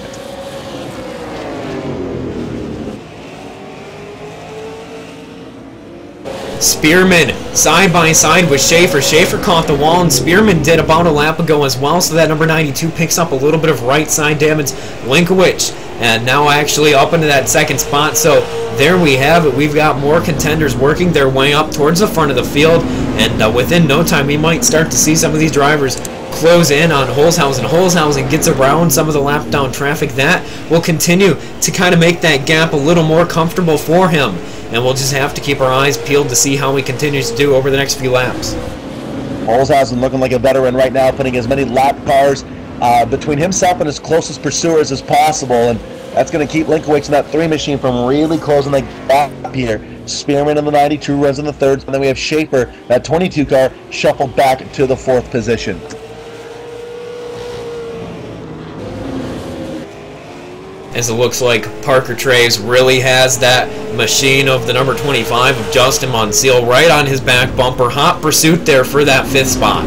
Spearman side by side with Schaefer. Schaefer caught the wall, and Spearman did about a lap ago as well, so that number 92 picks up a little bit of right side damage. Linkwitz, and now actually up into that 2nd spot, so there we have it. We've got more contenders working their way up towards the front of the field, and within no time we might start to see some of these drivers close in on Holzhausen. Holzhausen gets around some of the lap down traffic. That will continue to kind of make that gap a little more comfortable for him, and we'll just have to keep our eyes peeled to see how he continues to do over the next few laps. Holzhausen looking like a veteran right now, putting as many lap cars between himself and his closest pursuers as possible, and that's going to keep Linkwitz in that 3 machine from really closing the gap here. Spearman in the 92 runs in the 3rd, and then we have Schaefer, that 22 car, shuffled back to the 4th position. As it looks like Parker Traves really has that machine of the number 25 of Justin Bonesteel right on his back bumper. Hot pursuit there for that 5th spot.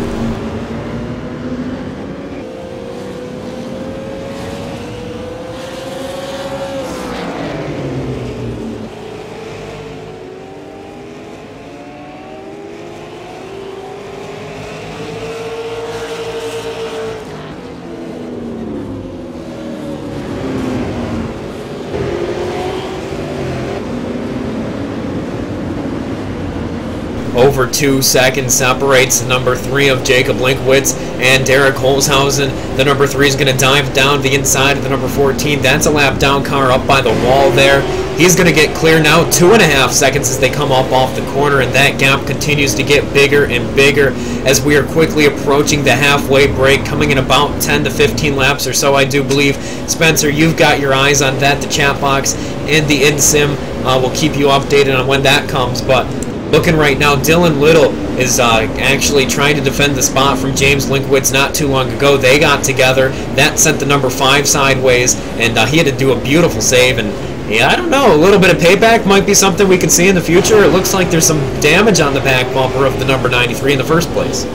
over 2 seconds separates the number 3 of Jacob Linkwitz and Derek Holzhausen. The number 3 is going to dive down the inside of the number 14. That's a lap down car up by the wall there. He's going to get clear now, 2.5 seconds as they come up off the corner, and that gap continues to get bigger and bigger as we are quickly approaching the halfway break, coming in about 10 to 15 laps or so, I do believe. Spencer, you've got your eyes on that. The chat box and the in-sim will keep you updated on when that comes, but looking right now, Dylan Little is actually trying to defend the spot from James Linkwitz not too long ago. They got together. That sent the number 5 sideways, and he had to do a beautiful save. And yeah, I don't know, a little bit of payback might be something we can see in the future. It looks like there's some damage on the back bumper of the number 93 in the first place.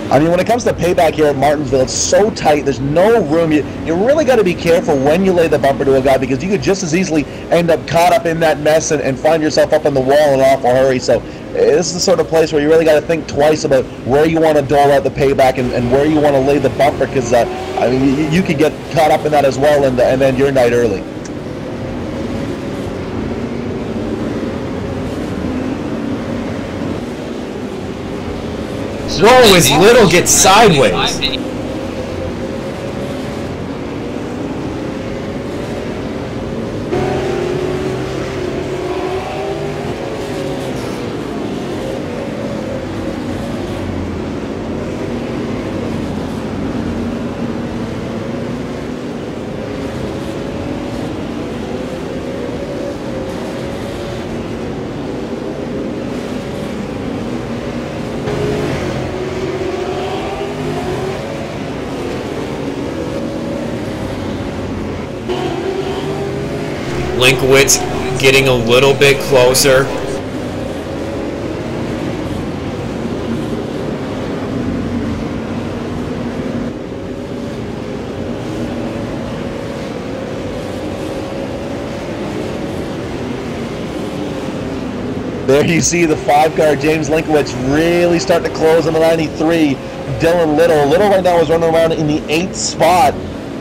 I mean, when it comes to payback here at Martinsville, it's so tight. There's no room. You really got to be careful when you lay the bumper to a guy, because you could just as easily end up caught up in that mess and find yourself up on the wall in an awful hurry. So this is the sort of place where you really got to think twice about where you want to dole out the payback and where you want to lay the bumper, because, I mean, you could get caught up in that as well and end your night early. Throw as Little gets sideways. Linkwitz getting a little bit closer. There you see the 5-car James Linkwitz really starting to close on the 93. Dylan Little right now is running around in the 8th spot.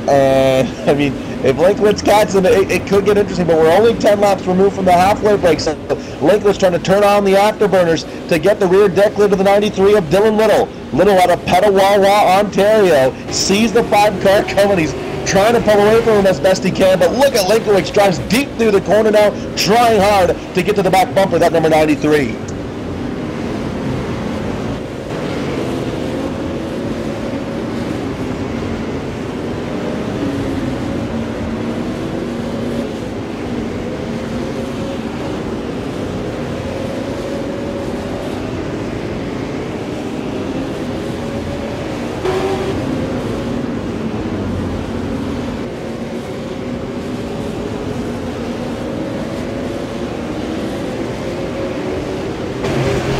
And, I mean, if Linkwitz catches him, it could get interesting, but we're only 10 laps removed from the halfway break, so Linkwitz trying to turn on the afterburners to get the rear deck lid to the 93 of Dylan Little. Little out of Petawawa, Ontario, sees the 5-car coming. He's trying to pull away from him as best he can, but look at Linkwitz, drives deep through the corner now, trying hard to get to the back bumper, that number 93.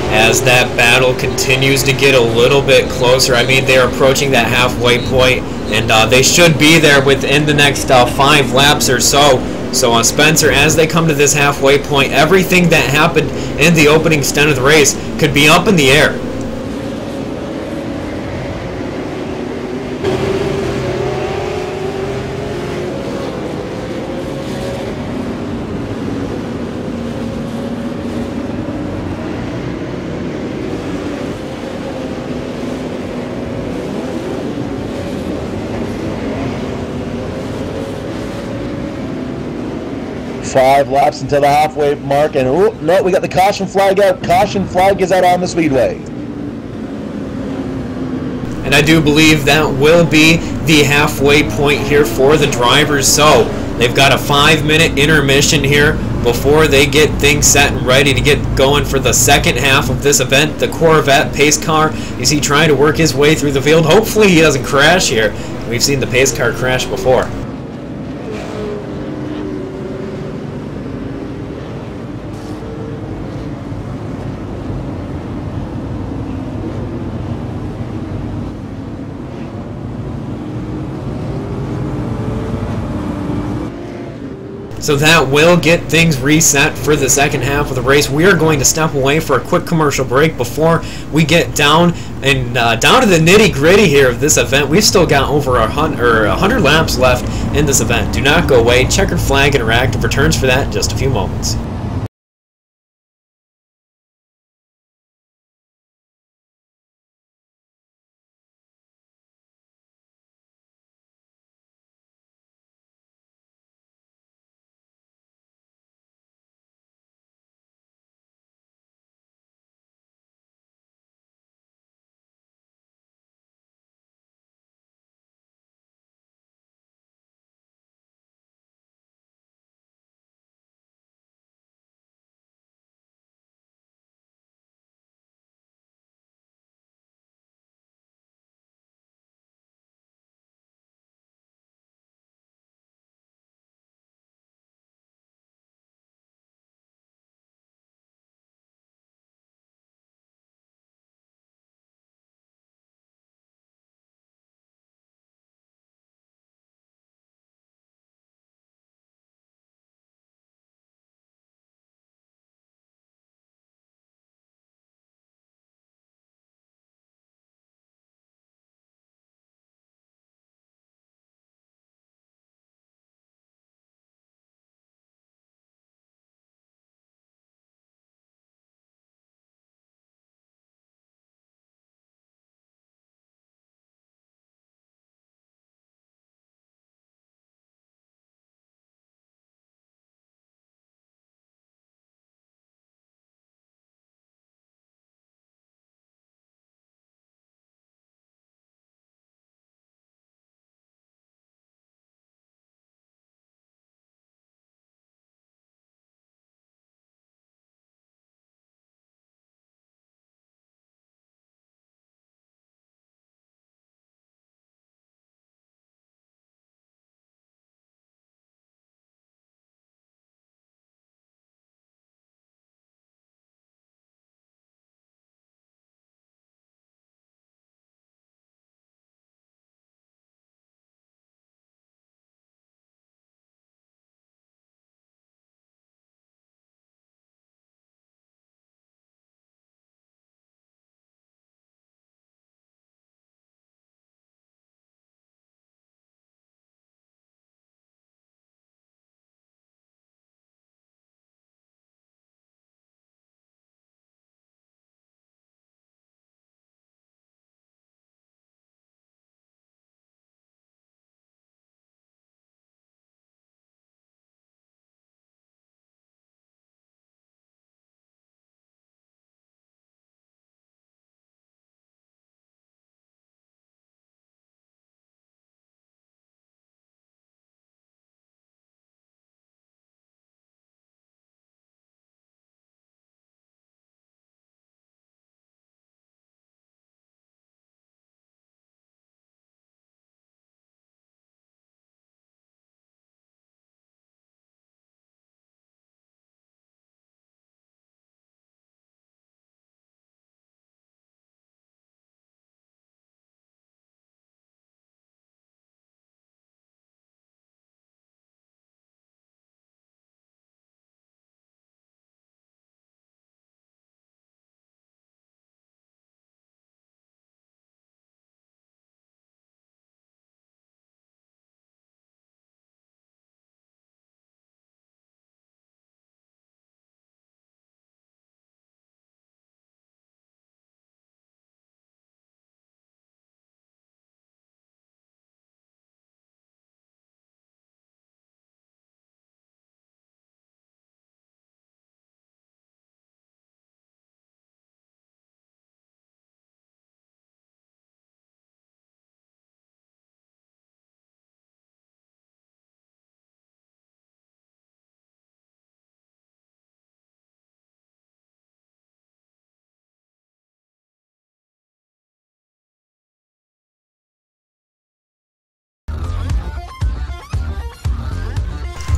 'As that battle continues to get a little bit closer. I mean, they're approaching that halfway point, and they should be there within the next 5 laps or so. So Spencer, as they come to this halfway point, everything that happened in the opening stint of the race could be up in the air.5 laps until the halfway mark, and oh no, we got the caution flag out. Caution flag is out on the speedway. And I do believe that will be the halfway point here for the drivers. So they've got a 5-minute intermission here before they get things set and ready to get going for the second half of this event. The Corvette pace car, is he trying to work his way through the field? Hopefully he doesn't crash here. We've seen the pace car crash before. So that will get things reset for the second half of the race. We are going to step away for a quick commercial break before we get down to the nitty-gritty here of this event. We've still got over 100 laps left in this event. Do not go away. Checkered Flag Interactive returns for that in just a few moments.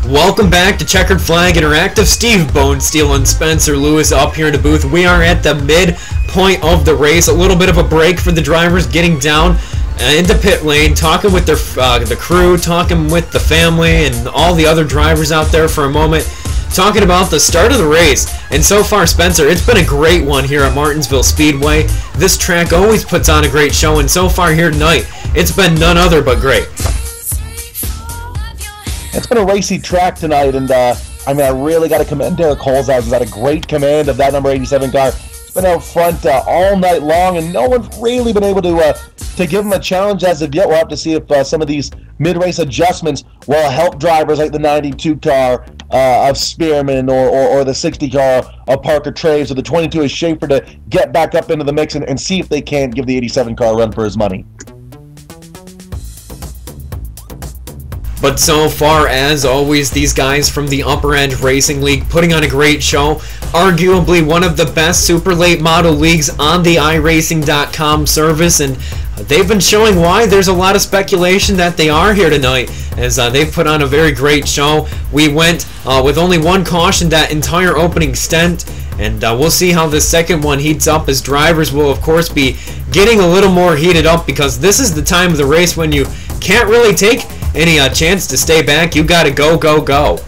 Welcome back to Checkered Flag Interactive. Steve Bonesteel and Spencer Lewis up here in the booth. We are at the midpoint of the race. A little bit of a break for the drivers, getting down into pit lane, talking with the crew, talking with the family and all the other drivers out there for a moment, talking about the start of the race. And so far, Spencer, it's been a great one here at Martinsville Speedway. This track always puts on a great show, and so far here tonight, it's been none other but great. It's been a racy track tonight, and I really got to commend Derek Holzhausen. He's had a great command of that number 87 car. It's been out front all night long, and no one's really been able to give him a challenge as of yet. We'll have to see if some of these mid-race adjustments will help drivers like the 92 car of Spearman or the 60 car of Parker Traves or the 22 of Schaefer to get back up into the mix and see if they can't give the 87 car a run for his money. But so far, as always, these guys from the UpperEdge Racing League putting on a great show. Arguably one of the best super late model leagues on the iRacing.com service, and they've been showing why. There's a lot of speculation that they are here tonight, as they've put on a very great show. We went with only one caution that entire opening stint, and we'll see how the second one heats up, as drivers will, of course, be getting a little more heated up, because this is the time of the race when you can't really take any chance to stay back. You gotta go, go, go.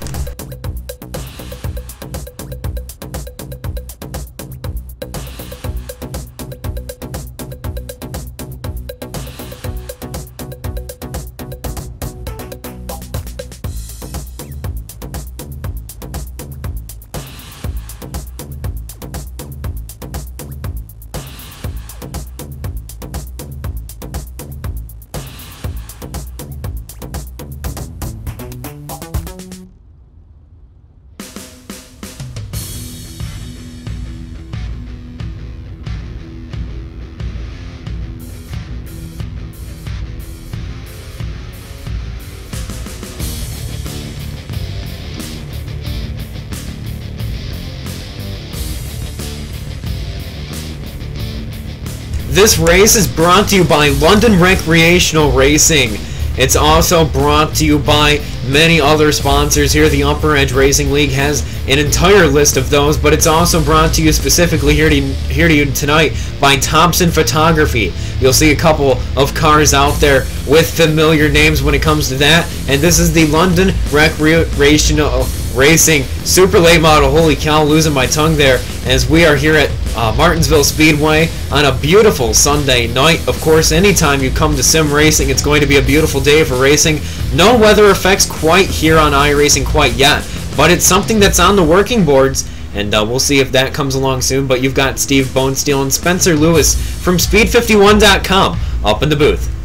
This race is brought to you by London Recreational Racing. It's also brought to you by many other sponsors here. The UpperEdge Racing League has an entire list of those, but it's also brought to you specifically here to you tonight by Thompson Photography. You'll see a couple of cars out there with familiar names when it comes to that, and this is the London Recreational Racing Super Late Model. Holy cow, losing my tongue there, as we are here at Martinsville Speedway on a beautiful Sunday night. Of course, anytime you come to sim racing, it's going to be a beautiful day for racing. No weather effects quite here on iRacing quite yet, but it's something that's on the working boards, and we'll see if that comes along soon. But you've got Steve Bonesteel and Spencer Lewis from Speed51.com up in the booth.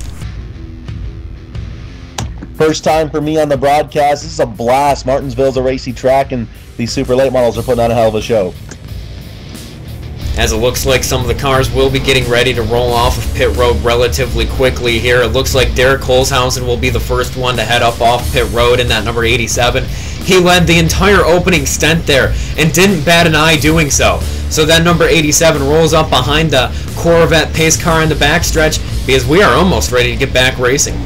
First time for me on the broadcast. This is a blast. Martinsville's a racy track, and these super late models are putting on a hell of a show. As it looks like some of the cars will be getting ready to roll off of pit road relatively quickly here. It looks like Derek Holzhausen will be the first one to head up off pit road in that number 87. He led the entire opening stint there and didn't bat an eye doing so. So that number 87 rolls up behind the Corvette pace car in the backstretch, because we are almost ready to get back racing.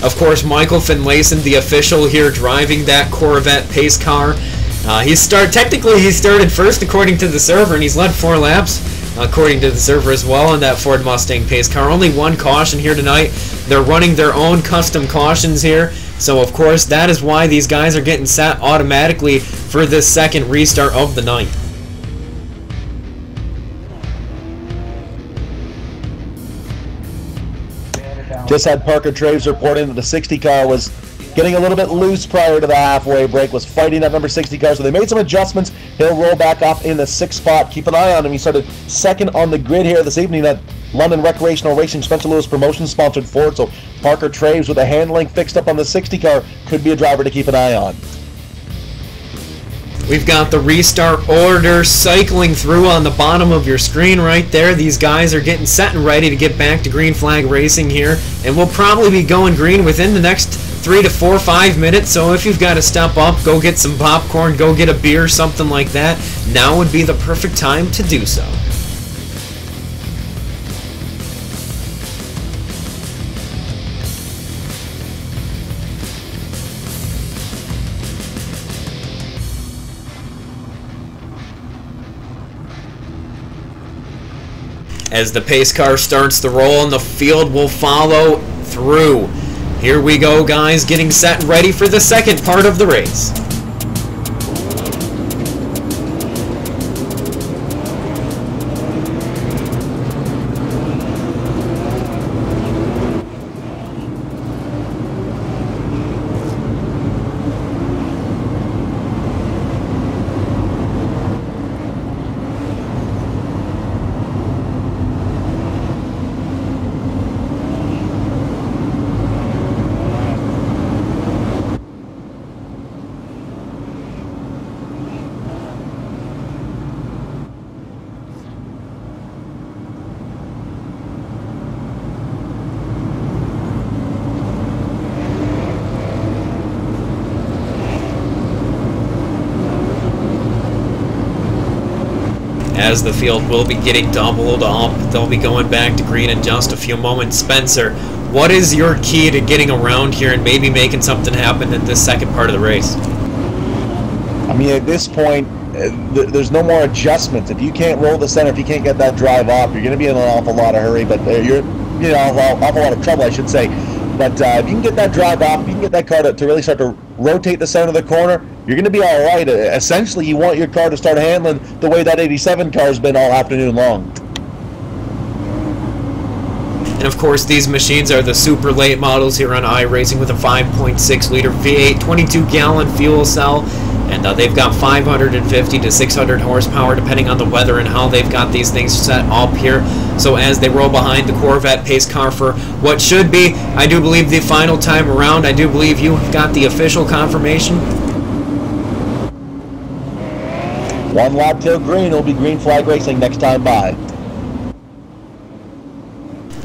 Of course, Michael Finlayson, the official here, driving that Corvette pace car. Technically he started first according to the server, and he's led 4 laps according to the server as well on that Ford Mustang pace car. Only one caution here tonight. They're running their own custom cautions here, so of course that is why these guys are getting set automatically for this second restart of the night. Just had Parker Traves reporting that the 60 car was getting a little bit loose prior to the halfway break, was fighting that number 60 car, so they made some adjustments. He'll roll back off in the 6th spot. Keep an eye on him. He started second on the grid here this evening at London Recreational Racing, Spencer Lewis Promotions sponsored Ford, so Parker Traves with the handling fixed up on the 60 car could be a driver to keep an eye on. We've got the restart order cycling through on the bottom of your screen right there. These guys are getting set and ready to get back to green flag racing here, and we'll probably be going green within the next 3 to 4 or 5 minutes. So if you've got to step up, go get some popcorn, go get a beer, something like that, now would be the perfect time to do so. as the pace car starts to roll and the field will follow through. Here we go, guys, getting set and ready for the second part of the race. As the field will be getting doubled up, they'll be going back to green in just a few moments. Spencer, what is your key to getting around here and maybe making something happen in this second part of the race? I mean, at this point, there's no more adjustments. If you can't roll the center, if you can't get that drive off, you're going to be in an awful lot of hurry, but you're, you know, awful lot of trouble, I should say. But if you can get that drive off, if you can get that car to really start to rotate the center of the corner, you're going to be all right. Essentially, you want your car to start handling the way that 87 car has been all afternoon long. And of course, these machines are the super late models here on iRacing with a 5.6 liter V8, 22-gallon fuel cell, and they've got 550 to 600 horsepower depending on the weather and how they've got these things set up here. So as they roll behind the Corvette pace car for what should be, I do believe, the final time around, I do believe you got the official confirmation. One lap till green. It'll be green flag racing next time by.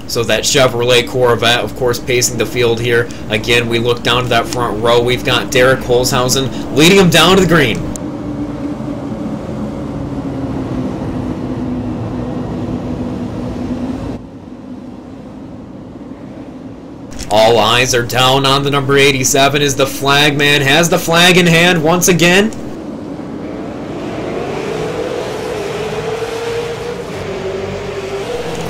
So that Chevrolet Corvette, of course, pacing the field here. Again, we look down to that front row. We've got Derek Holzhausen leading him down to the green. All eyes are down on the number 87 as the flag man has the flag in hand once again.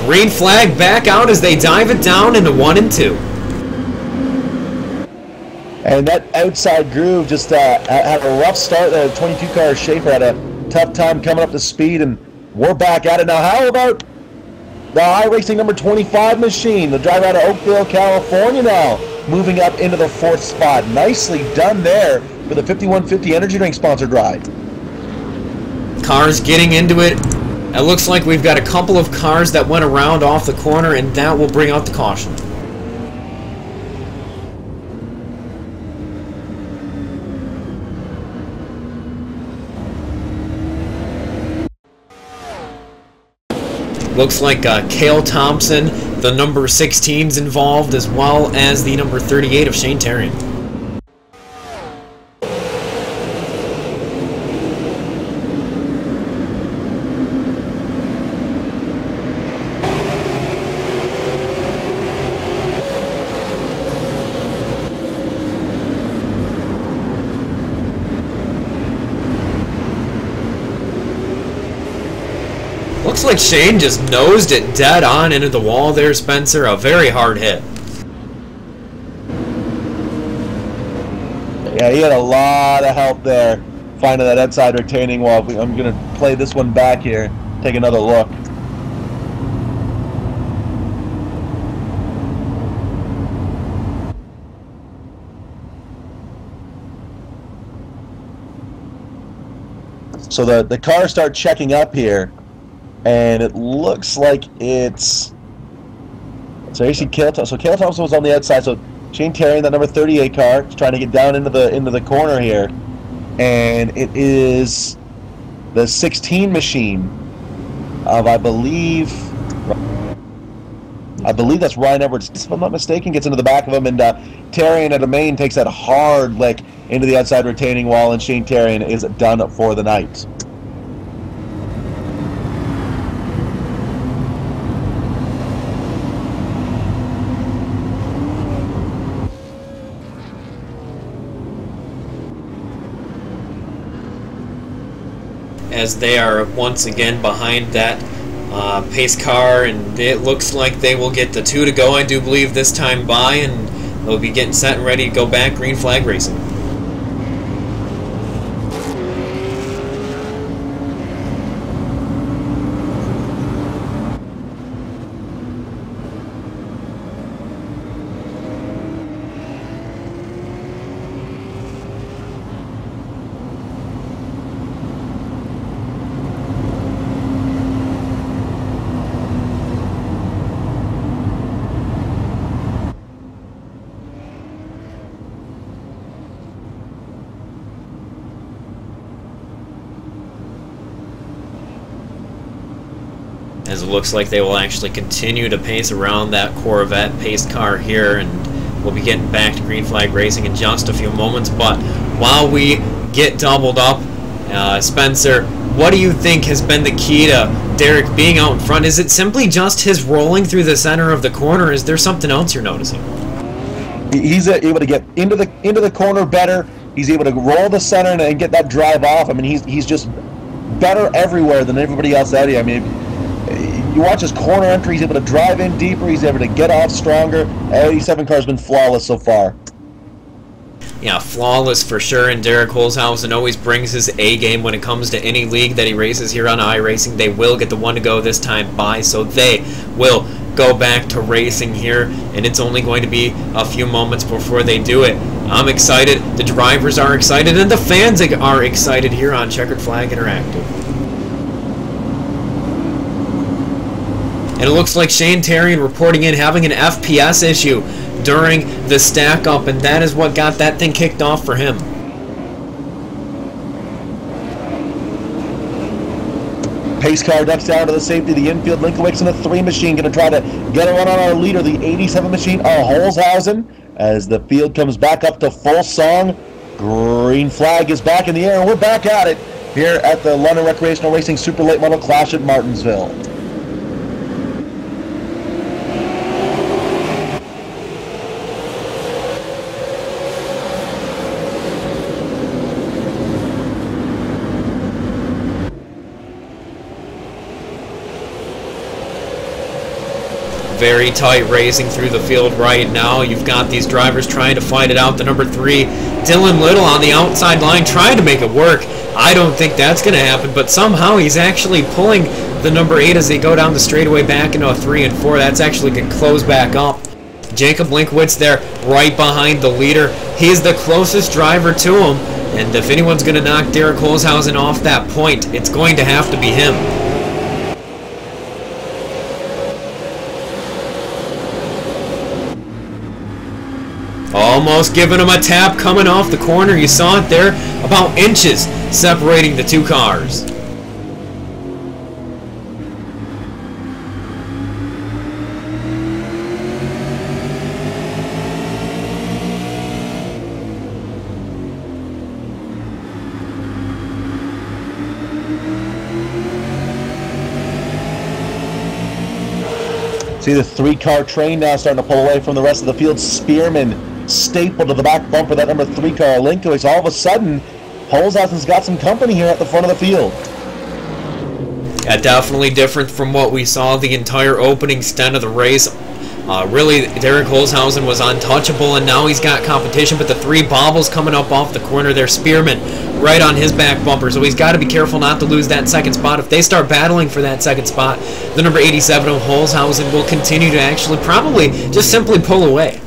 Green flag back out as they dive it down into 1 and 2. And that outside groove just had a rough start. The 22 car Schaefer had a tough time coming up to speed, and we're back at it now. How about the iRacing number 25 machine, the driver out of Oakville, California now, moving up into the 4th spot. Nicely done there for the 5150 Energy Drink sponsored ride. Cars getting into it. It looks like we've got a couple of cars that went around off the corner, and that will bring out the caution. Looks like Cale Thompson, the number 16's involved, as well as the number 38 of Shane Terrian. Looks like Shane just nosed it dead on into the wall there, Spencer. A very hard hit. Yeah, he had a lot of help there finding that outside retaining wall. I'm going to play this one back here, take another look. So the cars start checking up here, and it looks like it's... So you see Cale Thompson. So Cale Thompson was on the outside, so Shane Terrian, that number 38 car, is trying to get down into the corner here, and it is the 16 machine of I believe that's Ryan Edwards, if I'm not mistaken, gets into the back of him, and Terrian at a main takes that hard lick into the outside retaining wall, and Shane Terrian is done for the night. As they are once again behind that pace car, and it looks like they will get the 2 to go, I do believe, this time by, and they'll be getting set and ready to go back green flag racing. As it looks like they will actually continue to pace around that Corvette pace car here, and we'll be getting back to green flag racing in just a few moments. But while we get doubled up, Spencer, what do you think has been the key to Derek being out in front? Is it simply just his rolling through the center of the corner, or is there something else you're noticing? He's able to get into the corner better. He's able to roll the center and get that drive off. I mean, he's just better everywhere than everybody else out here. I mean, you watch his corner entry, he's able to drive in deeper, he's able to get off stronger. 87 car's been flawless so far. Yeah, flawless for sure, and Derek Holzhausen always brings his A game when it comes to any league that he races here on iRacing. They will get the 1 to go this time by, so they will go back to racing here, and it's only going to be a few moments before they do it. I'm excited, the drivers are excited, and the fans are excited here on Checkered Flag Interactive. And it looks like Shane Terrian reporting in having an FPS issue during the stack up, and that is what got that thing kicked off for him. Pace car ducks down to the safety, the infield. Linkowicz in a 3 machine, going to try to get a run on our leader, the 87 machine, Holzhausen, as the field comes back up to full song. Green flag is back in the air, and we're back at it here at the London Recreational Racing Super Late Model Clash at Martinsville. Very tight racing through the field right now. You've got these drivers trying to fight it out. The number 3, Dylan Little, on the outside line trying to make it work. I don't think that's going to happen, but somehow he's actually pulling the number 8 as they go down the straightaway back into a 3 and 4. That's actually going to close back up. Jacob Linkowicz there right behind the leader. He's the closest driver to him, and if anyone's going to knock Derek Holzhausen off that point, it's going to have to be him. Almost giving him a tap coming off the corner. You saw it there, about inches separating the 2 cars. See the 3-car train now starting to pull away from the rest of the field. Spearman stapled to the back bumper, that number 3 car, Linkowicz. All of a sudden, Holzhausen's got some company here at the front of the field. Yeah, definitely different from what we saw the entire opening stint of the race. Really, Derek Holzhausen was untouchable, and now he's got competition, but the 3 bobbles coming up off the corner there. Spearman right on his back bumper, so he's got to be careful not to lose that 2nd spot. If they start battling for that 2nd spot, the number 87 of Holzhausen will continue to actually probably just simply pull away.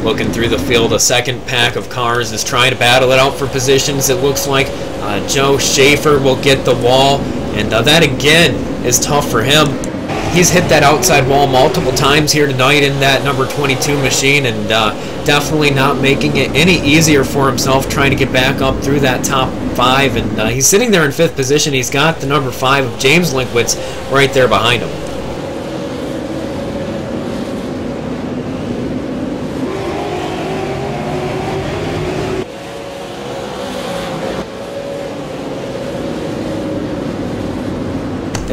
Looking through the field, a 2nd pack of cars is trying to battle it out for positions. It looks like Joe Schaefer will get the wall, and that again is tough for him. He's hit that outside wall multiple times here tonight in that number 22 machine, and definitely not making it any easier for himself trying to get back up through that top 5. And he's sitting there in 5th position. He's got the number 5 of James Linkowicz right there behind him.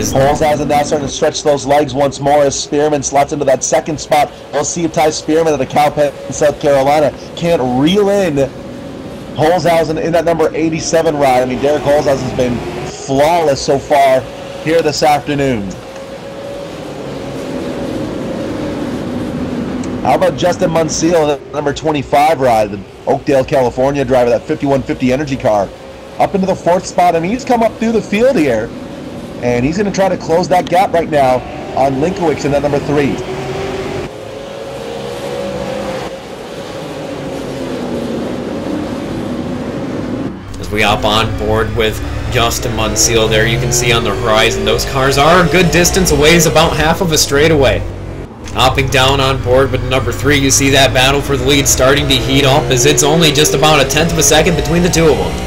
Holzhausen now starting to stretch those legs once more as Spearman slots into that second spot. We'll see if Ty Spearman at the Cowpen in South Carolina can't reel in Holzhausen in that number 87 ride. I mean, Derek Holzhausen's been flawless so far here this afternoon. How about Justin Bonesteel, number 25 ride, the Oakdale, California driver, that 5150 Energy car, up into the 4th spot. I mean, he's come up through the field here, and he's going to try to close that gap right now on Linkowicz in that number 3. As we hop on board with Justin Bonesteel there, you can see on the horizon those cars are a good distance away, is about half of a straightaway. Hopping down on board with number 3, you see that battle for the lead starting to heat up as it's only just about a 1/10 of a second between the two of them.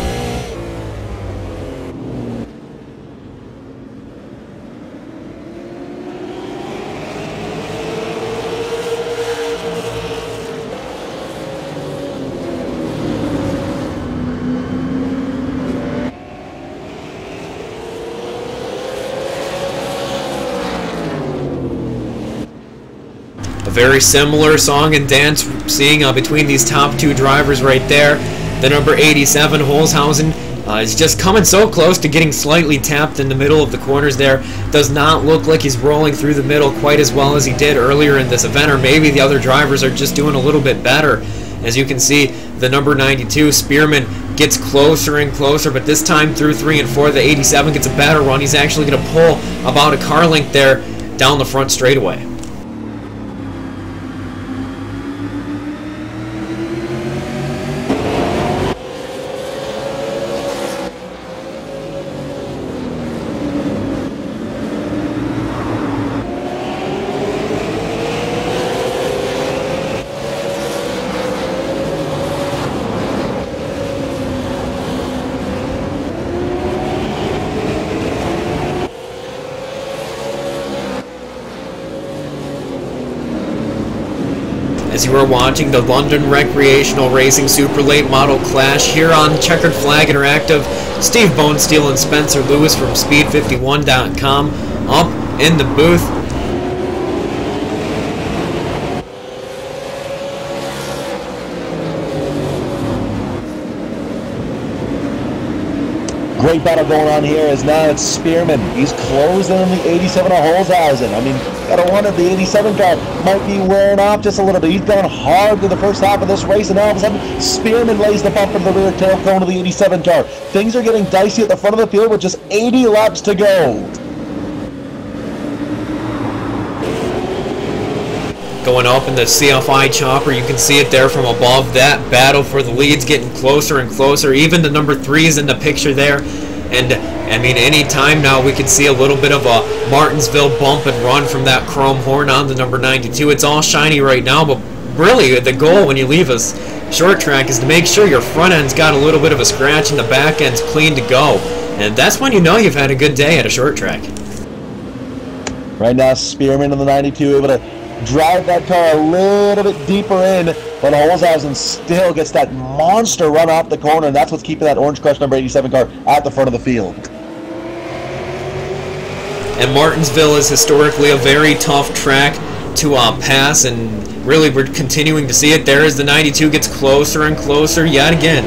A very similar song and dance seeing between these top 2 drivers right there. The number 87, Holzhausen, is just coming so close to getting slightly tapped in the middle of the corners there. Does not look like he's rolling through the middle quite as well as he did earlier in this event, or maybe the other drivers are just doing a little bit better. As you can see, the number 92, Spearman, gets closer and closer, but this time through 3 and 4, the 87 gets a better run. He's actually going to pull about a car length there down the front straightaway. As you are watching the London Recreational Racing Super Late Model Clash here on Checkered Flag Interactive, Steve Bonesteel and Spencer Lewis from Speed51.com up in the booth. Great battle going on here as now it's Spearman. He's closing on the 87 of Holzhausen. I mean, gotta wonder, the 87 car might be wearing off just a little bit. He's gone hard through the first half of this race, and all of a sudden, Spearman lays the bump in the rear tail cone of the 87 car. Things are getting dicey at the front of the field with just 80 laps to go. Going up in the CFI chopper, you can see it there from above. That battle for the lead's getting closer and closer. Even the number 3 is in the picture there. And, I mean, any time now we can see a little bit of a Martinsville bump and run from that chrome horn on the number 92. It's all shiny right now, but really the goal when you leave a short track is to make sure your front end's got a little bit of a scratch and the back end's clean to go. And that's when you know you've had a good day at a short track. Right now, Spearman on the 92 able to drive that car a little bit deeper in, but Holzhausen still gets that monster run off the corner, and that's what's keeping that Orange Crush number 87 car at the front of the field. And Martinsville is historically a very tough track to pass, and really we're continuing to see it there as the 92 gets closer and closer yet again.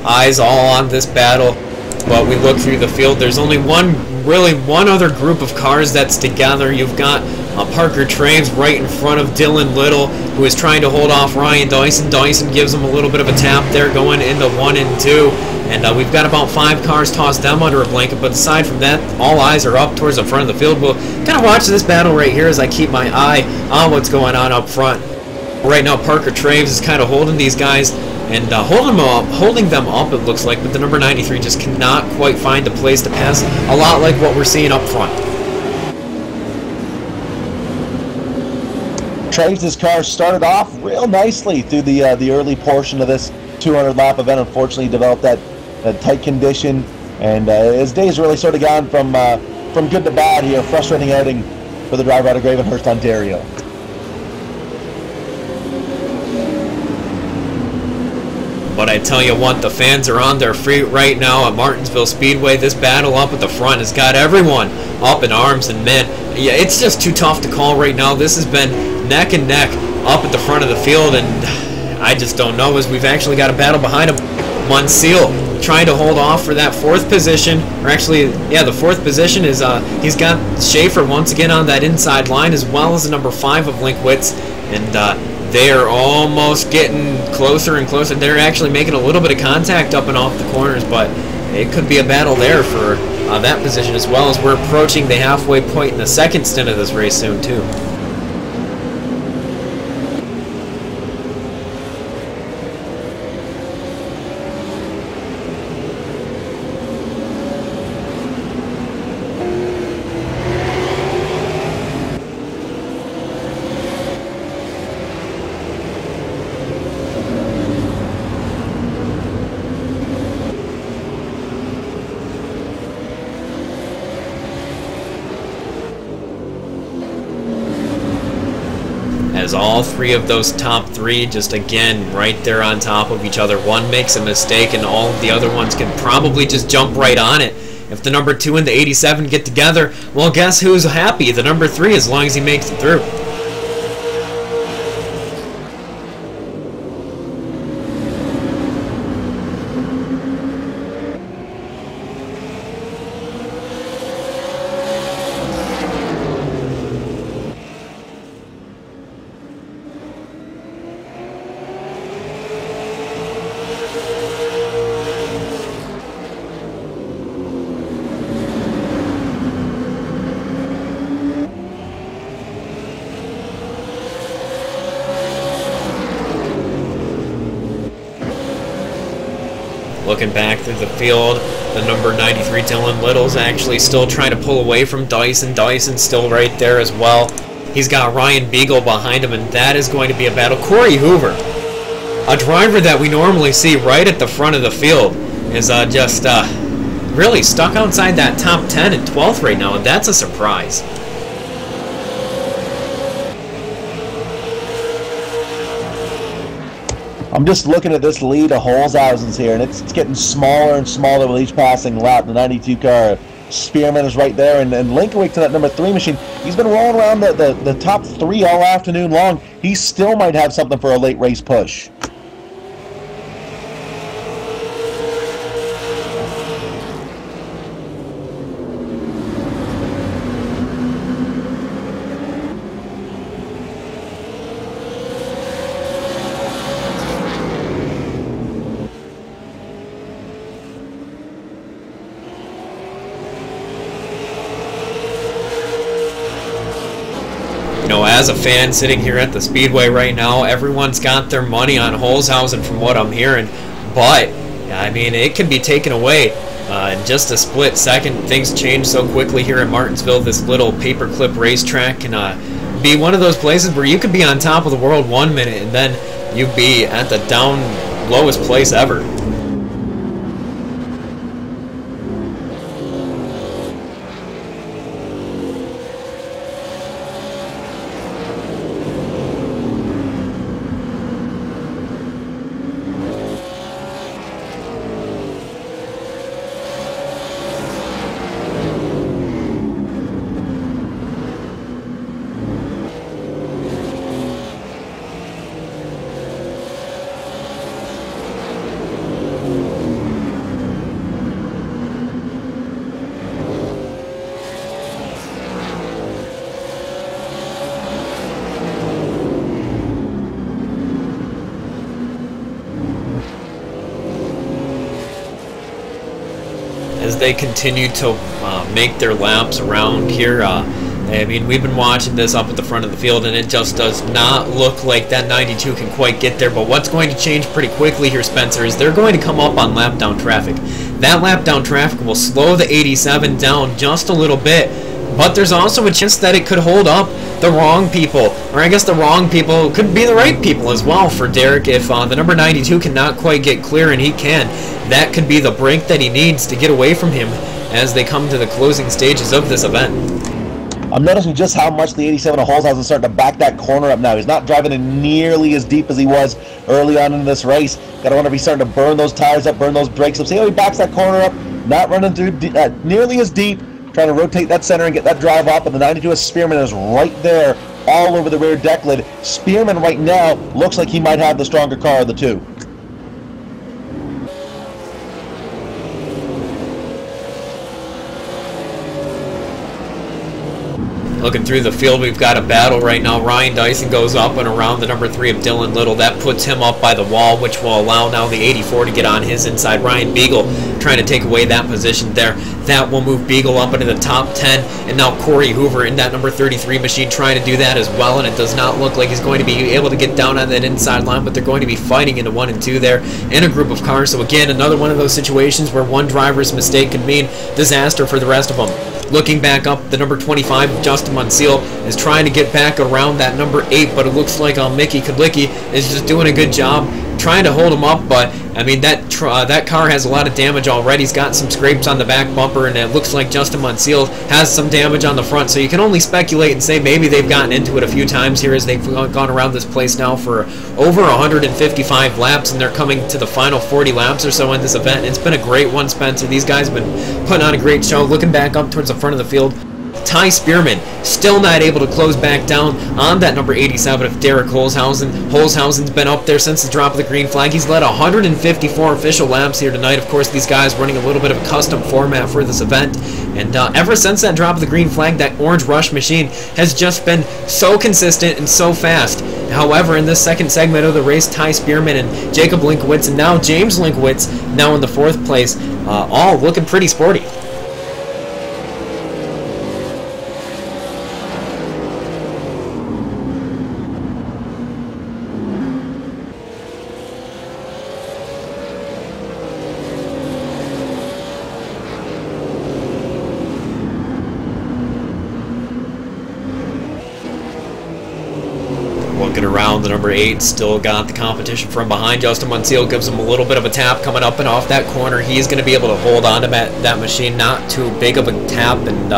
Eyes all on this battle, but we look through the field. There's only one other group of cars that's together. You've got Parker Traves right in front of Dylan Little, who is trying to hold off Ryan Dyson. Dyson gives him a little bit of a tap there going into 1 and 2. And we've got about 5 cars tossed them under a blanket, but aside from that, all eyes are up towards the front of the field. We'll kind of watch this battle right here as I keep my eye on what's going on up front. Right now, Parker Traves is kind of holding these guys and holding them up, it looks like, but the number 93 just cannot quite find a place to pass, a lot like what we're seeing up front. Trace, this car started off real nicely through the early portion of this 200 lap event. Unfortunately, developed that tight condition, and his days really sort of gone from good to bad here. Frustrating outing for the driver out of Gravenhurst, Ontario. But I tell you what, the fans are on their feet right now at Martinsville Speedway. This battle up at the front has got everyone up in arms, and man, yeah, it's just too tough to call right now. This has been neck and neck up at the front of the field, and I just don't know, as we've actually got a battle behind him. Bonesteel trying to hold off for that fourth position, or actually, yeah, the fourth position is, he's got Schaefer once again on that inside line, as well as the number 5 of Linkwitz, and they are almost getting closer and closer. They're actually making a little bit of contact up and off the corners, but it could be a battle there for that position, as well as we're approaching the halfway point in the second stint of this race soon too. As all three of those top three just again right there on top of each other. One makes a mistake and all of the other ones can probably just jump right on it. If the number 2 and the 87 get together, well, guess who's happy? The number 3, as long as he makes it through. Looking back through the field, the number 93 Dylan Little's actually still trying to pull away from Dyson. Dyson's still right there as well. He's got Ryan Beagle behind him, and that is going to be a battle. Corey Hoover, a driver that we normally see right at the front of the field, is just really stuck outside that top 10 and 12th right now, and that's a surprise. I'm just looking at this lead of Holzhausen's here, and it's getting smaller and smaller with each passing lap. The 92 car, Spearman is right there, and Linkowick to that number 3 machine. He's been rolling around the top 3 all afternoon long. He still might have something for a late race push. You know, as a fan sitting here at the Speedway right now, everyone's got their money on Holzhausen from what I'm hearing. But, I mean, it can be taken away in just a split second. Things change so quickly here at Martinsville. This little paperclip racetrack can be one of those places where you could be on top of the world 1 minute and then you'd be at the down lowest place ever. As they continue to make their laps around here, I mean, we've been watching this up at the front of the field, and it just does not look like that 92 can quite get there. But what's going to change pretty quickly here, Spencer, is they're going to come up on lap down traffic. That lap down traffic will slow the 87 down just a little bit, but there's also a chance that it could hold up the wrong people, or I guess the wrong people could be the right people as well for Derek. If the number 92 cannot quite get clear, and he can, that could be the break that he needs to get away from him as they come to the closing stages of this event. I'm noticing just how much the 87 of Holzhausen is starting to back that corner up now. He's not driving in nearly as deep as he was early on in this race. Gotta wonder if he's starting to burn those tires up, burn those brakes up. See how he backs that corner up? Not running through nearly as deep, trying to rotate that center and get that drive up, and the 92 of Spearman is right there all over the rear deck lid. Spearman right now looks like he might have the stronger car of the two. Looking through the field, we've got a battle right now. Ryan Dyson goes up and around the number 3 of Dylan Little. That puts him up by the wall, which will allow now the 84 to get on his inside. Ryan Beagle trying to take away that position there. That will move Beagle up into the top 10. And now Corey Hoover in that number 33 machine trying to do that as well. And it does not look like he's going to be able to get down on that inside line, but they're going to be fighting into 1 and 2 there in a group of cars. So again, another one of those situations where one driver's mistake could mean disaster for the rest of them. Looking back up, the number 25, Justin Munseal, is trying to get back around that number 8, but it looks like Mickey Kudlicki is just doing a good job trying to hold him up. But I mean, that car has a lot of damage already. He's got some scrapes on the back bumper, and it looks like Justin Munseal has some damage on the front. So you can only speculate and say maybe they've gotten into it a few times here as they've gone around this place now for over 155 laps, and they're coming to the final 40 laps or so in this event. It's been a great one, Spencer. These guys have been putting on a great show. Looking back up towards the front of the field, Ty Spearman still not able to close back down on that number 87 of Derek Holzhausen. Holzhausen's been up there since the drop of the green flag. He's led 154 official laps here tonight. Of course, these guys running a little bit of a custom format for this event. And ever since that drop of the green flag, that Orange Rush machine has just been so consistent and so fast. However, in this second segment of the race, Ty Spearman and Jacob Linkowitz, and now James Linkowitz, now in the 4th place, all looking pretty sporty. Looking around, the number 8 still got the competition from behind. Justin Munseal gives him a little bit of a tap coming up and off that corner. He's going to be able to hold on to that machine. Not too big of a tap. And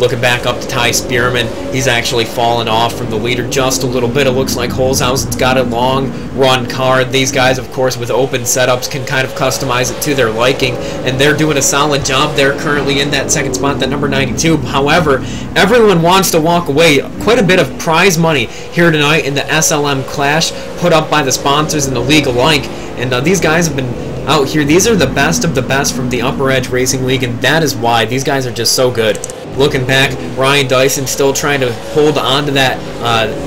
looking back up to Ty Spearman, he's actually fallen off from the leader just a little bit. It looks like Holzhausen's got a long run car. These guys, of course, with open setups can kind of customize it to their liking, and they're doing a solid job there currently in that second spot, that number 92. However, everyone wants to walk away. Quite a bit of prize money here tonight in the SLM Clash put up by the sponsors and the league alike, and these guys have been out here. These are the best of the best from the UpperEdge Racing League, and that is why these guys are just so good. Looking back, Ryan Dyson still trying to hold on to that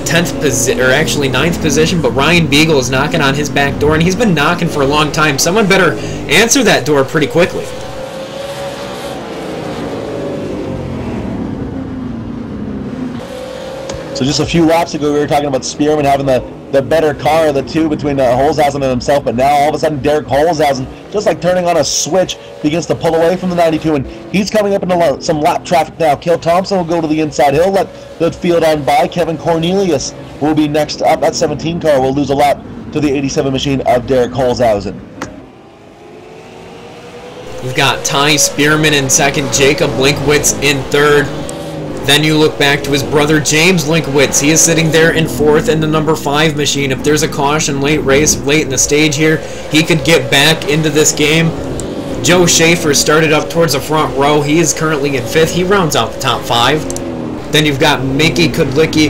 10th position, or actually 9th position, but Ryan Beagle is knocking on his back door, and he's been knocking for a long time. Someone better answer that door pretty quickly. So just a few laps ago, we were talking about Spearman having the better car of the two between Holzhausen and himself, but now all of a sudden Derek Holzhausen, just like turning on a switch, begins to pull away from the 92, and he's coming up into some lap traffic now. Kale Thompson will go to the inside. He'll let the field on by. Kevin Cornelius will be next up. That 17 car will lose a lap to the 87 machine of Derek Holzhausen. We've got Ty Spearman in second, Jacob Linkowitz in third. Then you look back to his brother James Linkowitz. He is sitting there in 4th in the number 5 machine. If there's a caution late in the stage here, he could get back into this game. Joe Schaefer started up towards the front row. He is currently in 5th. He rounds out the top 5. Then you've got Mickey Kudlicki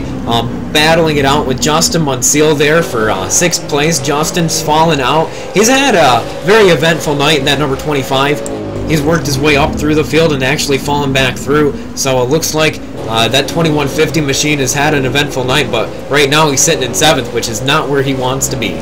battling it out with Justin Munseal there for 6th place. Justin's fallen out. He's had a very eventful night in that number 25. He's worked his way up through the field and actually fallen back through. So it looks like that 2150 machine has had an eventful night, but right now he's sitting in 7th, which is not where he wants to be.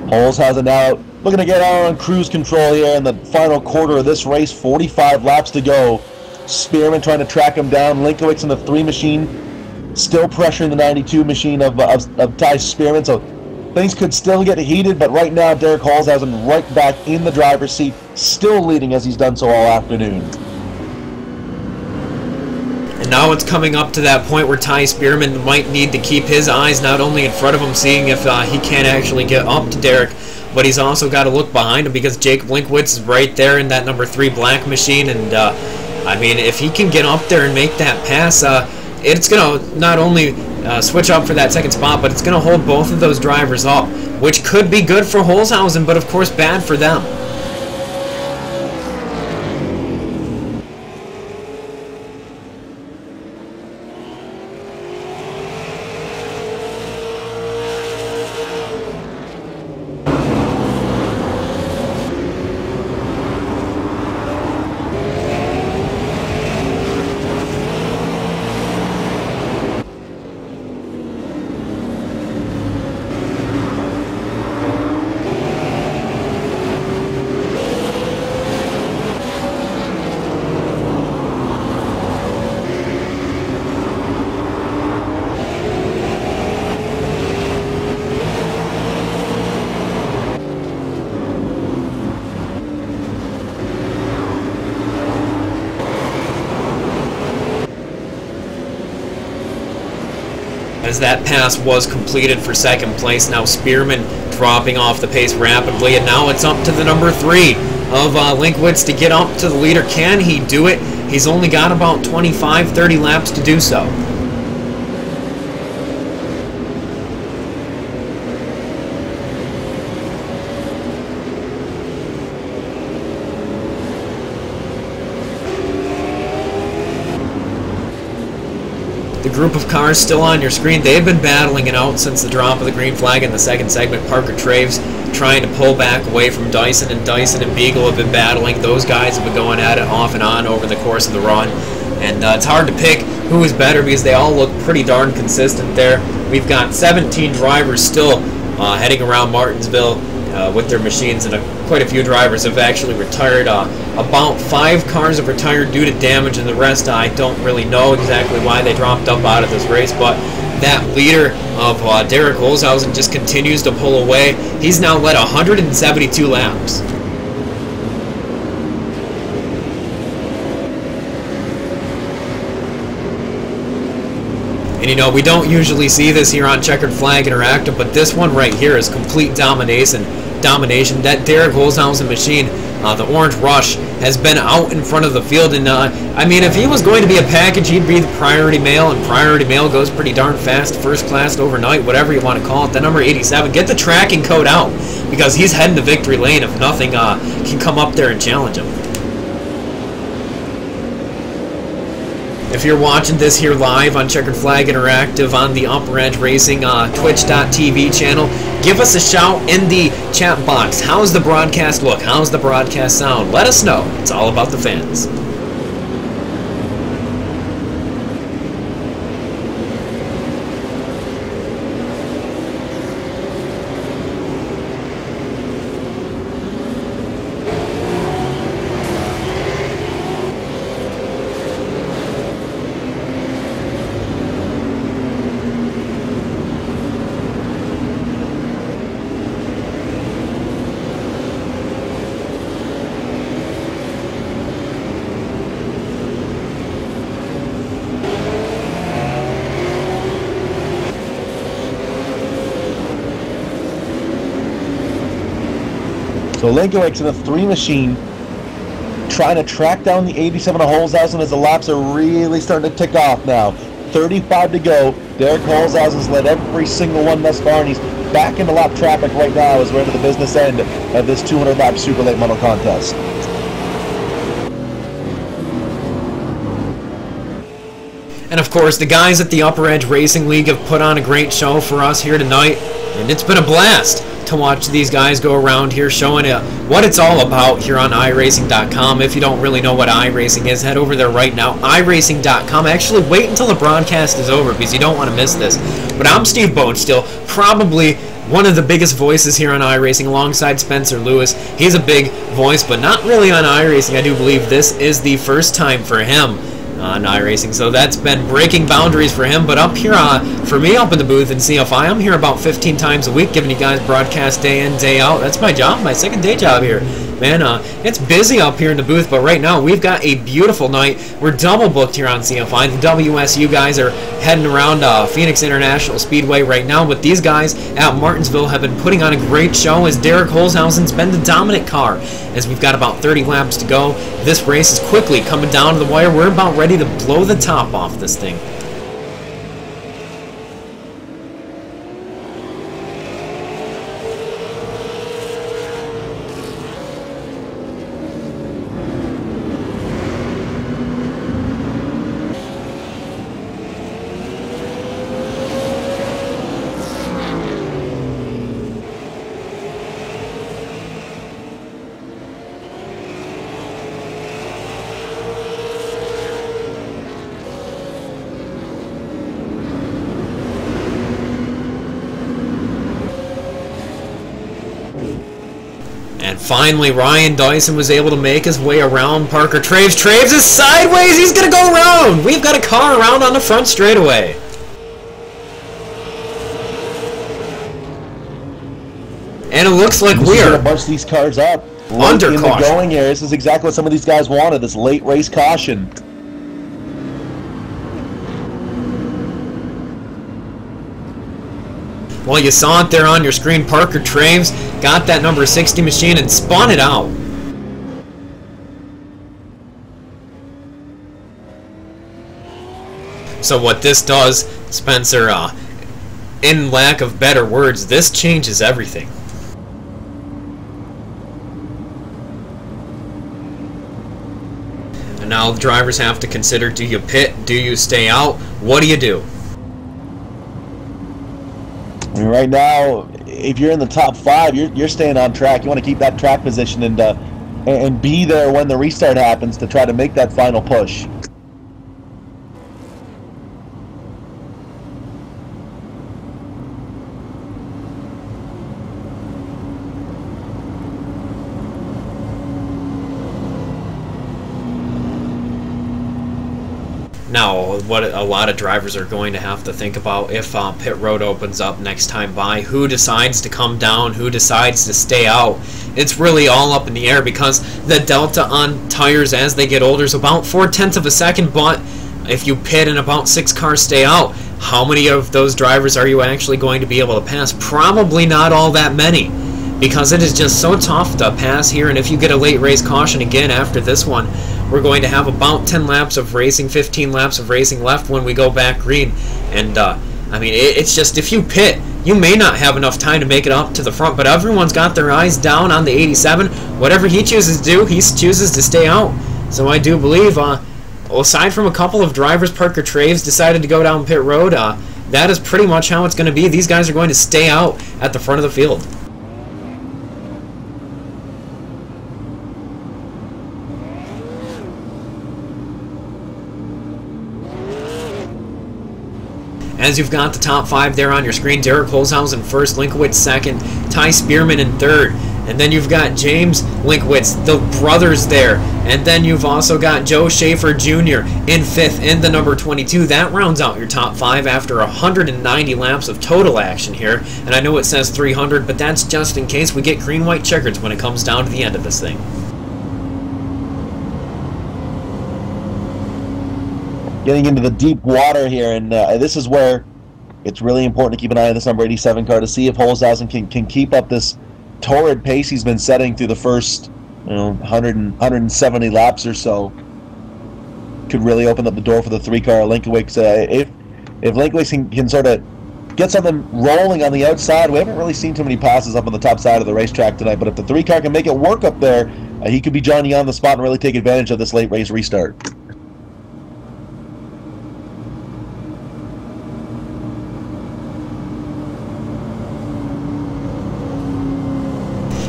Holzhausen now looking to get out on cruise control here in the final quarter of this race. 45 laps to go. Spearman trying to track him down. Linkowitz in the 3 machine, still pressuring the 92 machine of Ty Spearman. So things could still get heated, but right now Derek Holzhausen right back in the driver's seat, still leading as he's done so all afternoon. And now it's coming up to that point where Ty Spearman might need to keep his eyes not only in front of him, seeing if he can't actually get up to Derek, but he's also got to look behind him because Jake Linkwitz is right there in that number 3 black machine. And I mean, if he can get up there and make that pass, it's going to not only switch up for that second spot, but it's going to hold both of those drivers up, which could be good for Holzhausen, but of course bad for them. As that pass was completed for second place, now Spearman dropping off the pace rapidly, and now it's up to the number 3 of Linkwitz to get up to the leader. Can he do it? He's only got about 25-30 laps to do so. The group of cars still on your screen, they've been battling it out since the drop of the green flag in the second segment. Parker Traves trying to pull back away from Dyson and Beagle have been battling. Those guys have been going at it off and on over the course of the run. And it's hard to pick who is better because they all look pretty darn consistent there. We've got 17 drivers still heading around Martinsville with their machines, and quite a few drivers have actually retired. About 5 cars have retired due to damage, and the rest I don't really know exactly why they dropped up out of this race, but that leader of Derek Holzhausen just continues to pull away. He's now led 172 laps. And you know, we don't usually see this here on Checkered Flag Interactive, but this one right here is complete domination. That Derek Holzhausen machine, the Orange Rush, has been out in front of the field. And I mean, if he was going to be a package, he'd be the Priority Mail, and Priority Mail goes pretty darn fast, first class, overnight, whatever you want to call it. The number 87, get the tracking code out, because he's heading to victory lane if nothing can come up there and challenge him. If you're watching this here live on Checkered Flag Interactive on the UpperEdge Racing Twitch.tv channel, give us a shout in the chat box. How's the broadcast look? How's the broadcast sound? Let us know. It's all about the fans. So Linkowitz in a 3 machine, trying to track down the 87 of Holzhausen as the laps are really starting to tick off now. 35 to go. Derek Holzhausen's led every single one thus far, and he's back into lap traffic right now as we're into the business end of this 200-lap Super Late Model contest. And of course, the guys at the UpperEdge Racing League have put on a great show for us here tonight. And it's been a blast to watch these guys go around here showing you what it's all about here on iRacing.com. If you don't really know what iRacing is, head over there right now, iRacing.com. Actually, wait until the broadcast is over because you don't want to miss this. But I'm Steve Bonesteel, probably one of the biggest voices here on iRacing alongside Spencer Lewis. He's a big voice, but not really on iRacing. I do believe this is the first time for him on iRacing, so that's been breaking boundaries for him. But up here, for me up in the booth in CFI, I'm here about 15 times a week giving you guys broadcast day in, day out. That's my job, my second day job here. Man, it's busy up here in the booth, but right now we've got a beautiful night. We're double booked here on CFI. The WSU guys are heading around Phoenix International Speedway right now, but these guys at Martinsville have been putting on a great show as Derek Holzhausen's been the dominant car. As we've got about 30 laps to go, this race is quickly coming down to the wire. We're about ready to blow the top off this thing. And finally, Ryan Dyson was able to make his way around Parker Traves. Traves is sideways. He's going to go around. We've got a car around on the front straightaway. And it looks like we are going to bunch these cars up. Under in caution. The going here. This is exactly what some of these guys wanted, this late race caution. Well, you saw it there on your screen. Parker Traves got that number 60 machine and spun it out. So what this does, Spencer, in lack of better words, this changes everything. And now the drivers have to consider, do you pit? Do you stay out? What do you do? I mean, right now, if you're in the top 5, you're staying on track. You want to keep that track position and be there when the restart happens to try to make that final push. Now, what a lot of drivers are going to have to think about if pit road opens up next time by, who decides to come down, who decides to stay out. It's really all up in the air because the delta on tires as they get older is about 0.4 of a second, but if you pit and about 6 cars stay out, how many of those drivers are you actually going to be able to pass? Probably not all that many, because it is just so tough to pass here. And if you get a late race caution again after this one, we're going to have about 10 laps of racing, 15 laps of racing left when we go back green. And, I mean, it's just, if you pit, you may not have enough time to make it up to the front, but everyone's got their eyes down on the 87. Whatever he chooses to do, he chooses to stay out. So I do believe, aside from a couple of drivers, Parker Traves decided to go down pit road, that is pretty much how it's going to be. These guys are going to stay out at the front of the field. As you've got the top 5 there on your screen, Derek Holzhausen first, Linkowitz second, Ty Spearman in third, and then you've got James Linkowitz, the brothers there, and then you've also got Joe Schaefer Jr. in fifth in the number 22. That rounds out your top 5 after 190 laps of total action here, and I know it says 300, but that's just in case we get green-white checkers when it comes down to the end of this thing. Getting into the deep water here, and this is where it's really important to keep an eye on this number 87 car to see if Holzhausen can keep up this torrid pace he's been setting through the first 170 laps or so. Could really open up the door for the 3-car Linkowitz. If Linkowitz can sort of get something rolling on the outside, we haven't really seen too many passes up on the top side of the racetrack tonight, but if the 3-car can make it work up there, he could be Johnny on the spot and really take advantage of this late race restart.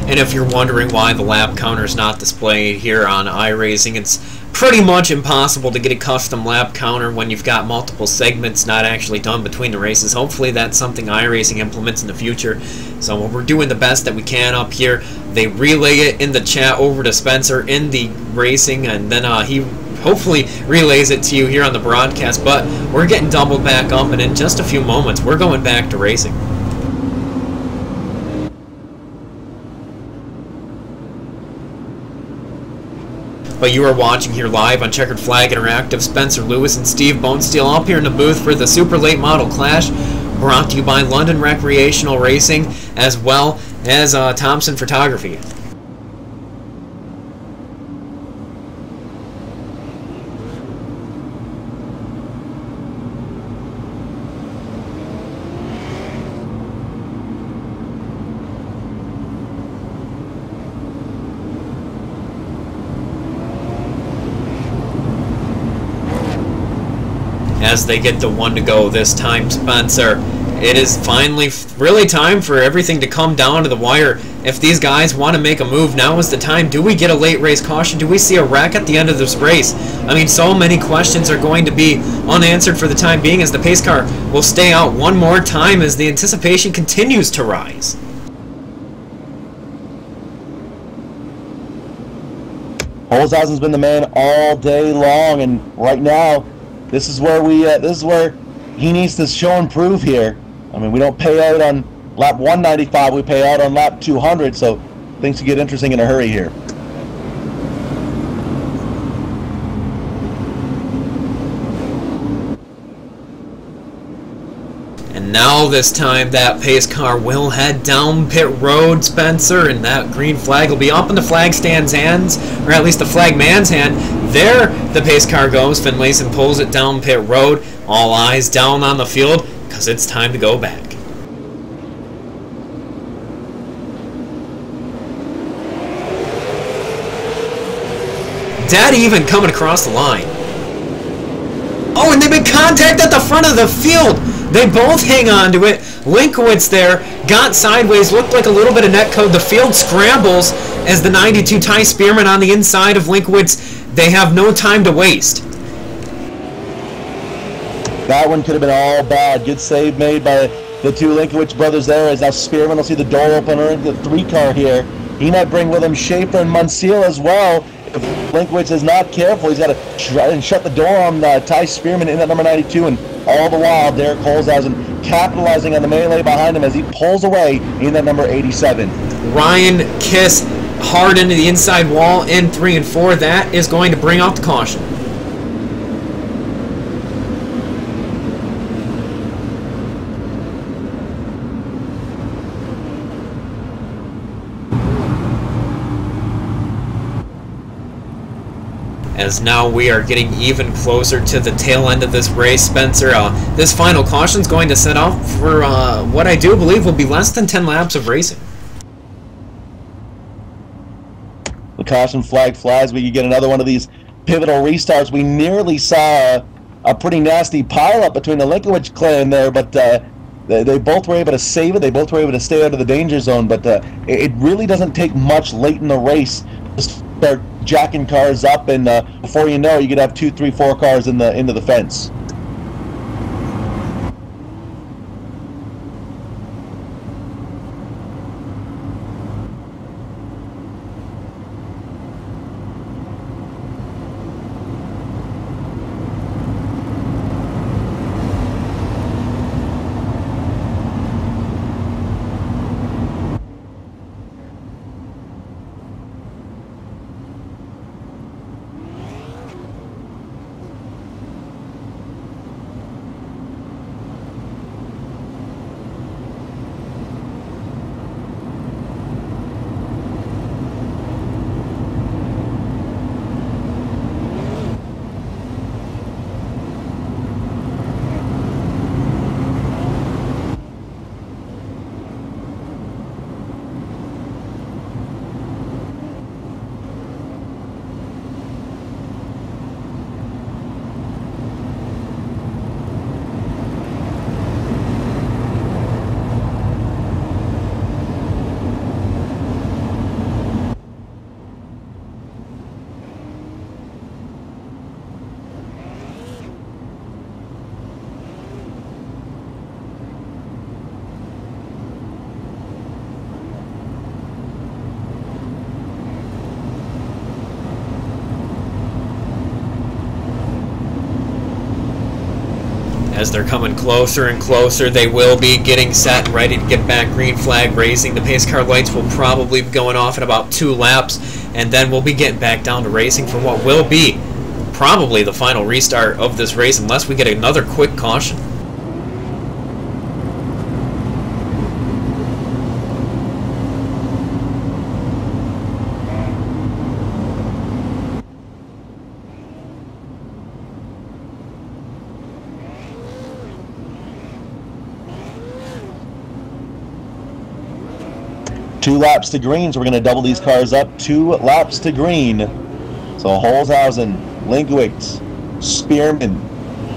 And if you're wondering why the lap counter is not displayed here on iRacing, it's pretty much impossible to get a custom lap counter when you've got multiple segments not actually done between the races. Hopefully that's something iRacing implements in the future. So we're doing the best that we can up here. They relay it in the chat over to Spencer in the racing, and then he hopefully relays it to you here on the broadcast. But we're getting doubled back up, and in just a few moments we're going back to racing. But you are watching here live on Checkered Flag Interactive. Spencer Lewis and Steve Bonesteel up here in the booth for the Super Late Model Clash, brought to you by London Recreational Racing as well as Thompson Photography. As they get the one to go this time, Spencer, it is finally really time for everything to come down to the wire. If these guys want to make a move, now is the time. Do we get a late race caution? Do we see a wreck at the end of this race? I mean, so many questions are going to be unanswered for the time being, as the pace car will stay out one more time as the anticipation continues to rise. Holzhausen's been the man all day long, and right now, this is where he needs to show and prove here. I mean, we don't pay out on lap 195, we pay out on lap 200, so things get interesting in a hurry here. And now this time that pace car will head down pit road, Spencer, and that green flag will be up in the flag stand's hands, or at least the flag man's hand. There the pace car goes. Finlayson pulls it down pit road. All eyes down on the field because it's time to go back. Daddy even coming across the line. Oh, and they make contact at the front of the field. They both hang on to it. Linkowitz there got sideways, looked like a little bit of netcode. The field scrambles as the 92 Ty Spearman on the inside of Linkowitz. They have no time to waste. That one could have been all bad. Good save made by the two Linkowitz brothers there, as now Spearman will see the door opener into the 3-car here. He might bring with him Schaefer and Munseal as well. If Linkowitz is not careful, he's got to try and shut the door on Ty Spearman in that number 92, and all the while Derek Holzhausen capitalizing on the melee behind him as he pulls away in that number 87. Ryan Kiss hard into the inside wall in 3 and 4. That is going to bring out the caution. As now we are getting even closer to the tail end of this race, Spencer. This final caution is going to set off for what I do believe will be less than 10 laps of racing. The caution flag flies. We could get another one of these pivotal restarts. We nearly saw a pretty nasty pileup between the Linkowitz clan there, but they both were able to save it. They both were able to stay out of the danger zone, but it really doesn't take much late in the race to start jacking cars up, and before you know, you could have 2, 3, 4 cars into the fence. As they're coming closer and closer, they will be getting set and ready to get back. Green flag raising. The pace car lights will probably be going off in about 2 laps, and then we'll be getting back down to racing for what will be probably the final restart of this race, unless we get another quick caution. Two laps to green, so we're going to double these cars up. 2 laps to green. So Holzhausen, Linkwitz, Spearman,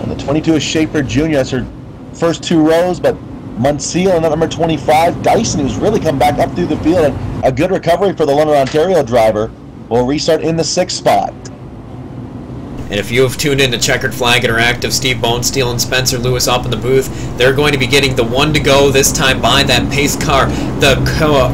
and the 22 is Schaefer Jr. That's her first 2 rows, but Munseal and number 25, Dyson, who's really come back up through the field, and a good recovery for the London, Ontario driver, will restart in the 6th spot. And if you have tuned in to Checkered Flag Interactive, Steve Bonesteel and Spencer Lewis up in the booth, they're going to be getting the 1 to go this time by that pace car, the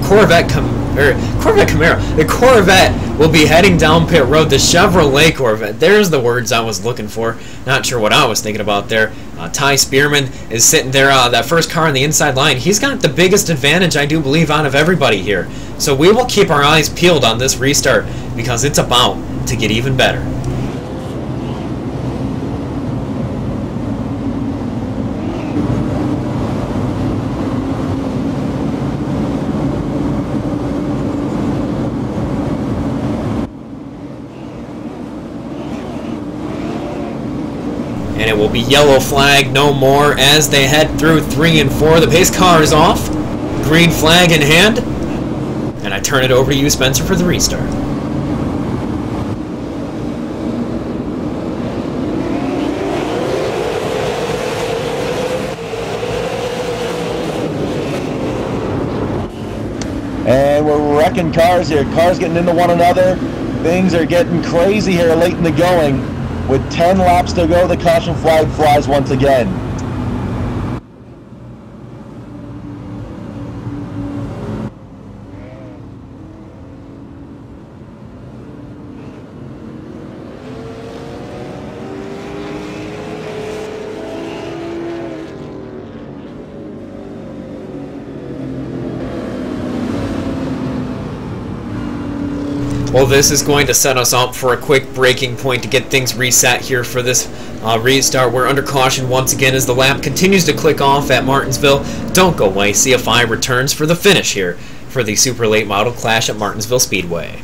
Corvette Camaro. The Corvette will be heading down pit road. The Chevrolet Corvette. There's the words I was looking for. Not sure what I was thinking about there. Ty Spearman is sitting there, that first car on the inside line. He's got the biggest advantage, I do believe, out of everybody here. So we will keep our eyes peeled on this restart because it's about to get even better. And it will be yellow flag no more as they head through 3 and 4. The pace car is off. Green flag in hand. And I turn it over to you, Spencer, for the restart. And we're wrecking cars here. Cars getting into one another. Things are getting crazy here late in the going. With 10 laps to go, the caution flag flies once again. Well, this is going to set us up for a quick breaking point to get things reset here for this restart. We're under caution once again as the lap continues to click off at Martinsville. Don't go away. CFI returns for the finish here for the Super Late Model Clash at Martinsville Speedway.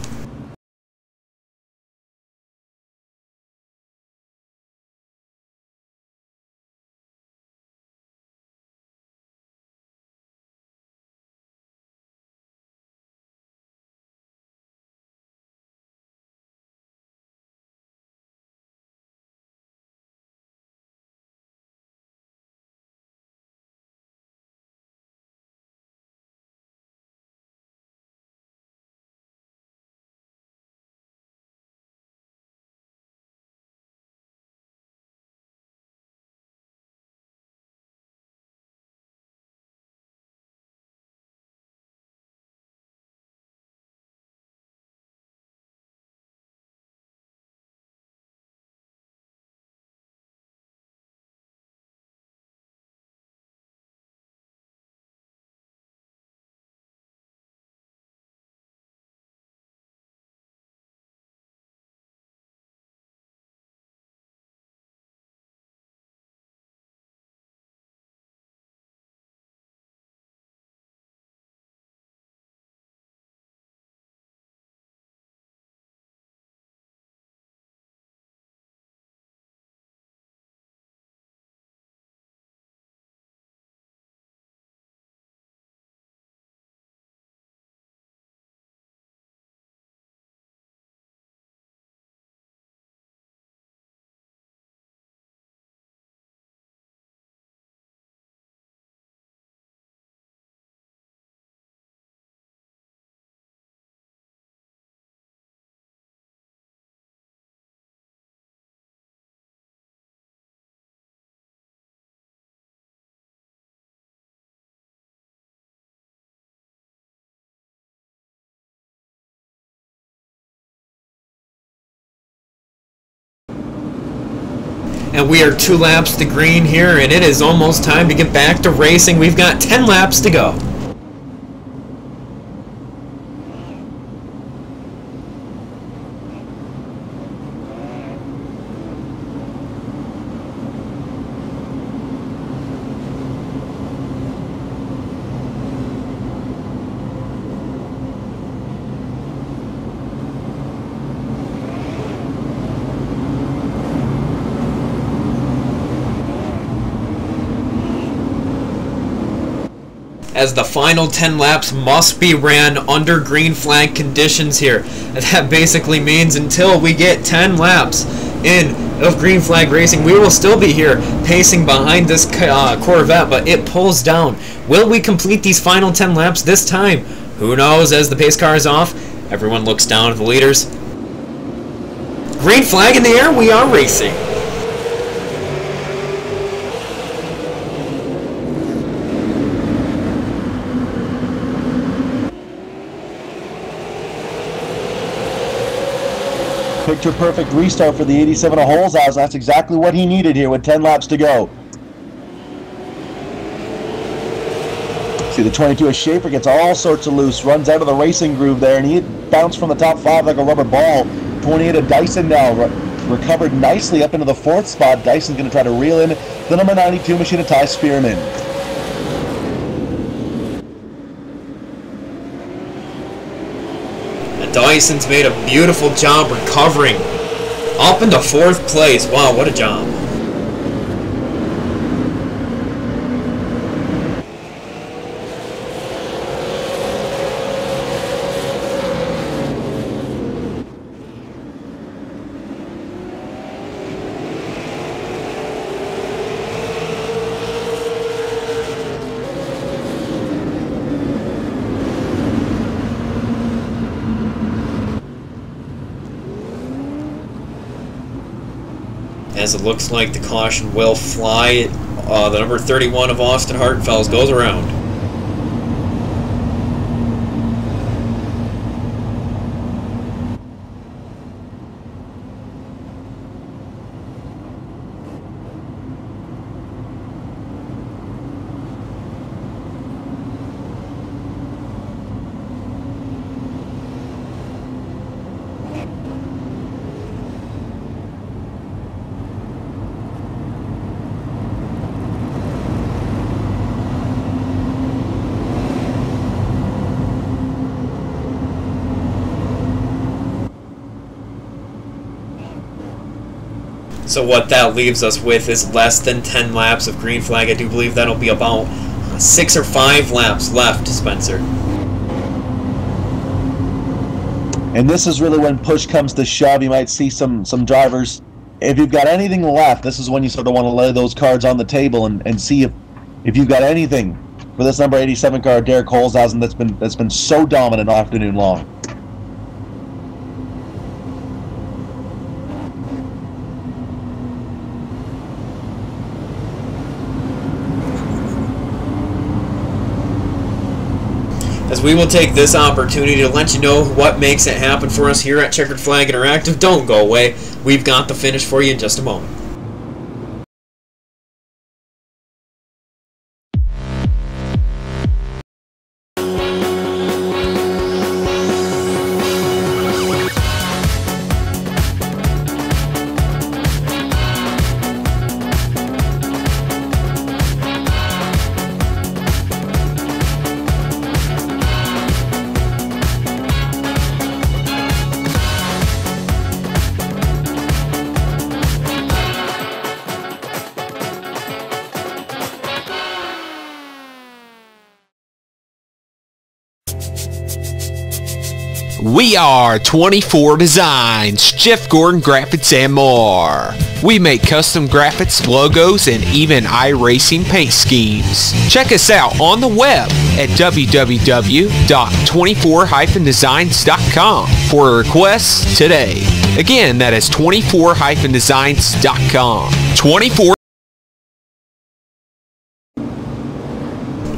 And we are 2 laps to green here, and it is almost time to get back to racing. We've got 10 laps to go. As the final 10 laps must be ran under green flag conditions here. That basically means until we get 10 laps in of green flag racing, we will still be here pacing behind this Corvette, but it pulls down. Will we complete these final 10 laps this time? Who knows? As the pace car is off, everyone looks down at the leaders. Green flag in the air, we are racing. Picture perfect restart for the 87 of holes house. That's exactly what he needed here with 10 laps to go. See the 22 of Schaefer gets all sorts of loose, runs out of the racing groove there, and he bounced from the top 5 like a rubber ball. 28 of Dyson now recovered nicely up into the 4th spot. Dyson's going to try to reel in the number 92 machine of Ty Spearman. Dyson's made a beautiful job recovering up into 4th place. Wow, what a job. As it looks like the caution will fly. The number 31 of Austin Hartfells goes around. So what that leaves us with is less than 10 laps of green flag. I do believe that'll be about 6 or 5 laps left, Spencer. And this is really when push comes to shove. You might see some drivers, if you've got anything left, this is when you sort of want to lay those cards on the table and see if you've got anything for this number 87 car, Derek Holzhausen, that's been so dominant all afternoon long. As we will take this opportunity to let you know what makes it happen for us here at Checkered Flag Interactive. Don't go away. We've got the finish for you in just a moment. We are 24 Designs, Jeff Gordon Graphics and more. We make custom graphics, logos, and even iRacing paint schemes. Check us out on the web at www.24-designs.com for requests today. Again, that is 24-designs.com. 24.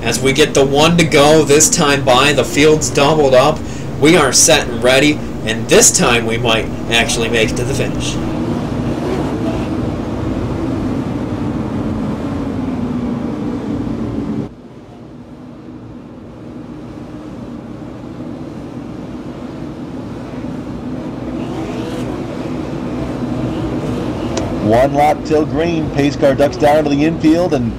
As we get the 1 to go, this time by, the field's doubled up. We are set and ready, and this time we might actually make it to the finish. 1 lap till green. Pace car ducks down to the infield, and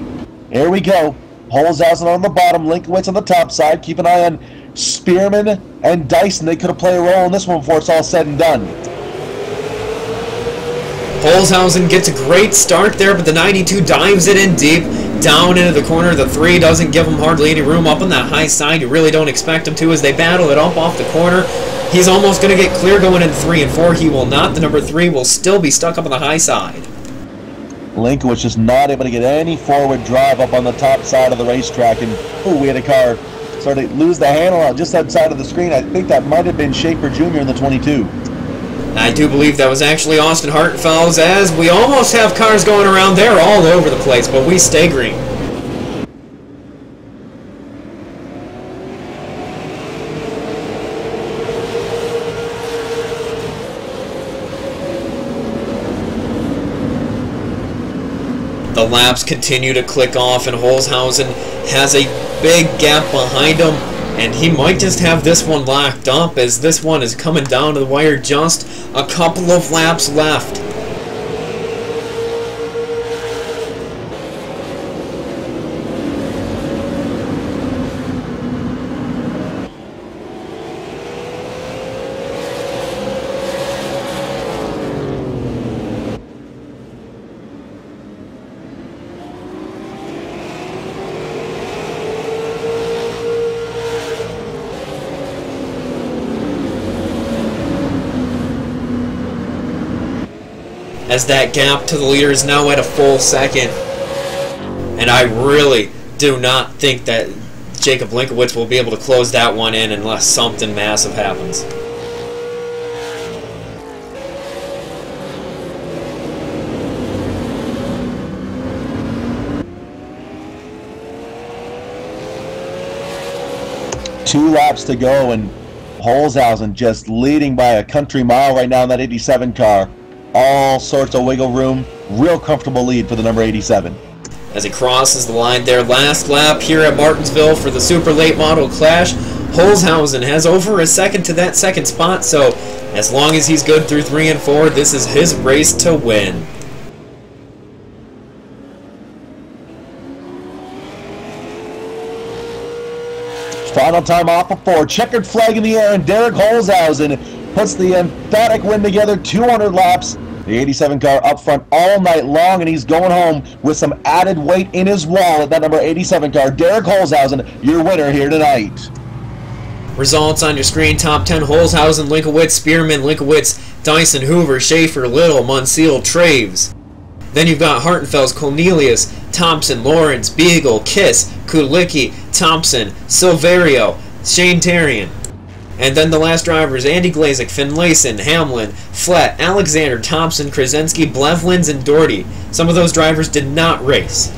here we go. Holzhausen on the bottom, Linkowitz on the top side. Keep an eye on Spearman and Dyson. They could have played a role in this one before it's all said and done. Holzhausen gets a great start there, but the 92 dives it in deep, down into the corner. The 3 doesn't give him hardly any room up on that high side. You really don't expect him to as they battle it up off the corner. He's almost going to get clear going in 3 and 4. He will not. The number 3 will still be stuck up on the high side. Linkowitz just not able to get any forward drive up on the top side of the racetrack, and we had a car sort of lose the handle out just outside of the screen. I think that might have been Schaefer Jr. in the 22. I do believe that was actually Austin Hartenfels, as we almost have cars going around there all over the place, but we stay green. The laps continue to click off, and Holzhausen has a big gap behind him, and he might just have this one locked up as this one is coming down to the wire. Just a couple of laps left. As that gap to the leader is now at a full second. And I really do not think that Jacob Linkowitz will be able to close that one in unless something massive happens. Two laps to go, and Holzhausen just leading by a country mile right now in that 87 car. All sorts of wiggle room. Real comfortable lead for the number 87. As he crosses the line there, last lap here at Martinsville for the Super Late Model Clash. Holzhausen has over a second to that second spot, so as long as he's good through 3 and 4, this is his race to win. Final time off of 4. Checkered flag in the air, and Derek Holzhausen puts the emphatic win together. 200 laps. The 87 car up front all night long, and he's going home with some added weight in his wallet. That number 87 car, Derek Holzhausen, your winner here tonight. Results on your screen: top 10, Holzhausen, Linkowitz, Spearman, Linkowitz, Dyson, Hoover, Schaefer, Little, Munseal, Traves. Then you've got Hartenfels, Cornelius, Thompson, Lawrence, Beagle, Kiss, Kulicki, Thompson, Silverio, Shane Terrian. And then the last drivers: Andy Glazik, Finlayson, Hamlin, Flett, Alexander, Thompson, Krasinski, Blevlins, and Doherty. Some of those drivers did not race.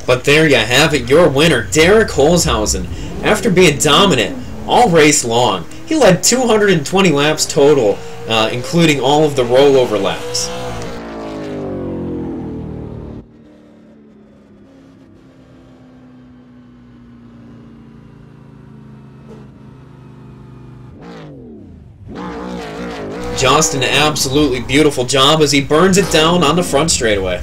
But there you have it, your winner, Derek Holzhausen. After being dominant all race long, he led 220 laps total, including all of the rollover laps. Just an absolutely beautiful job as he burns it down on the front straightaway.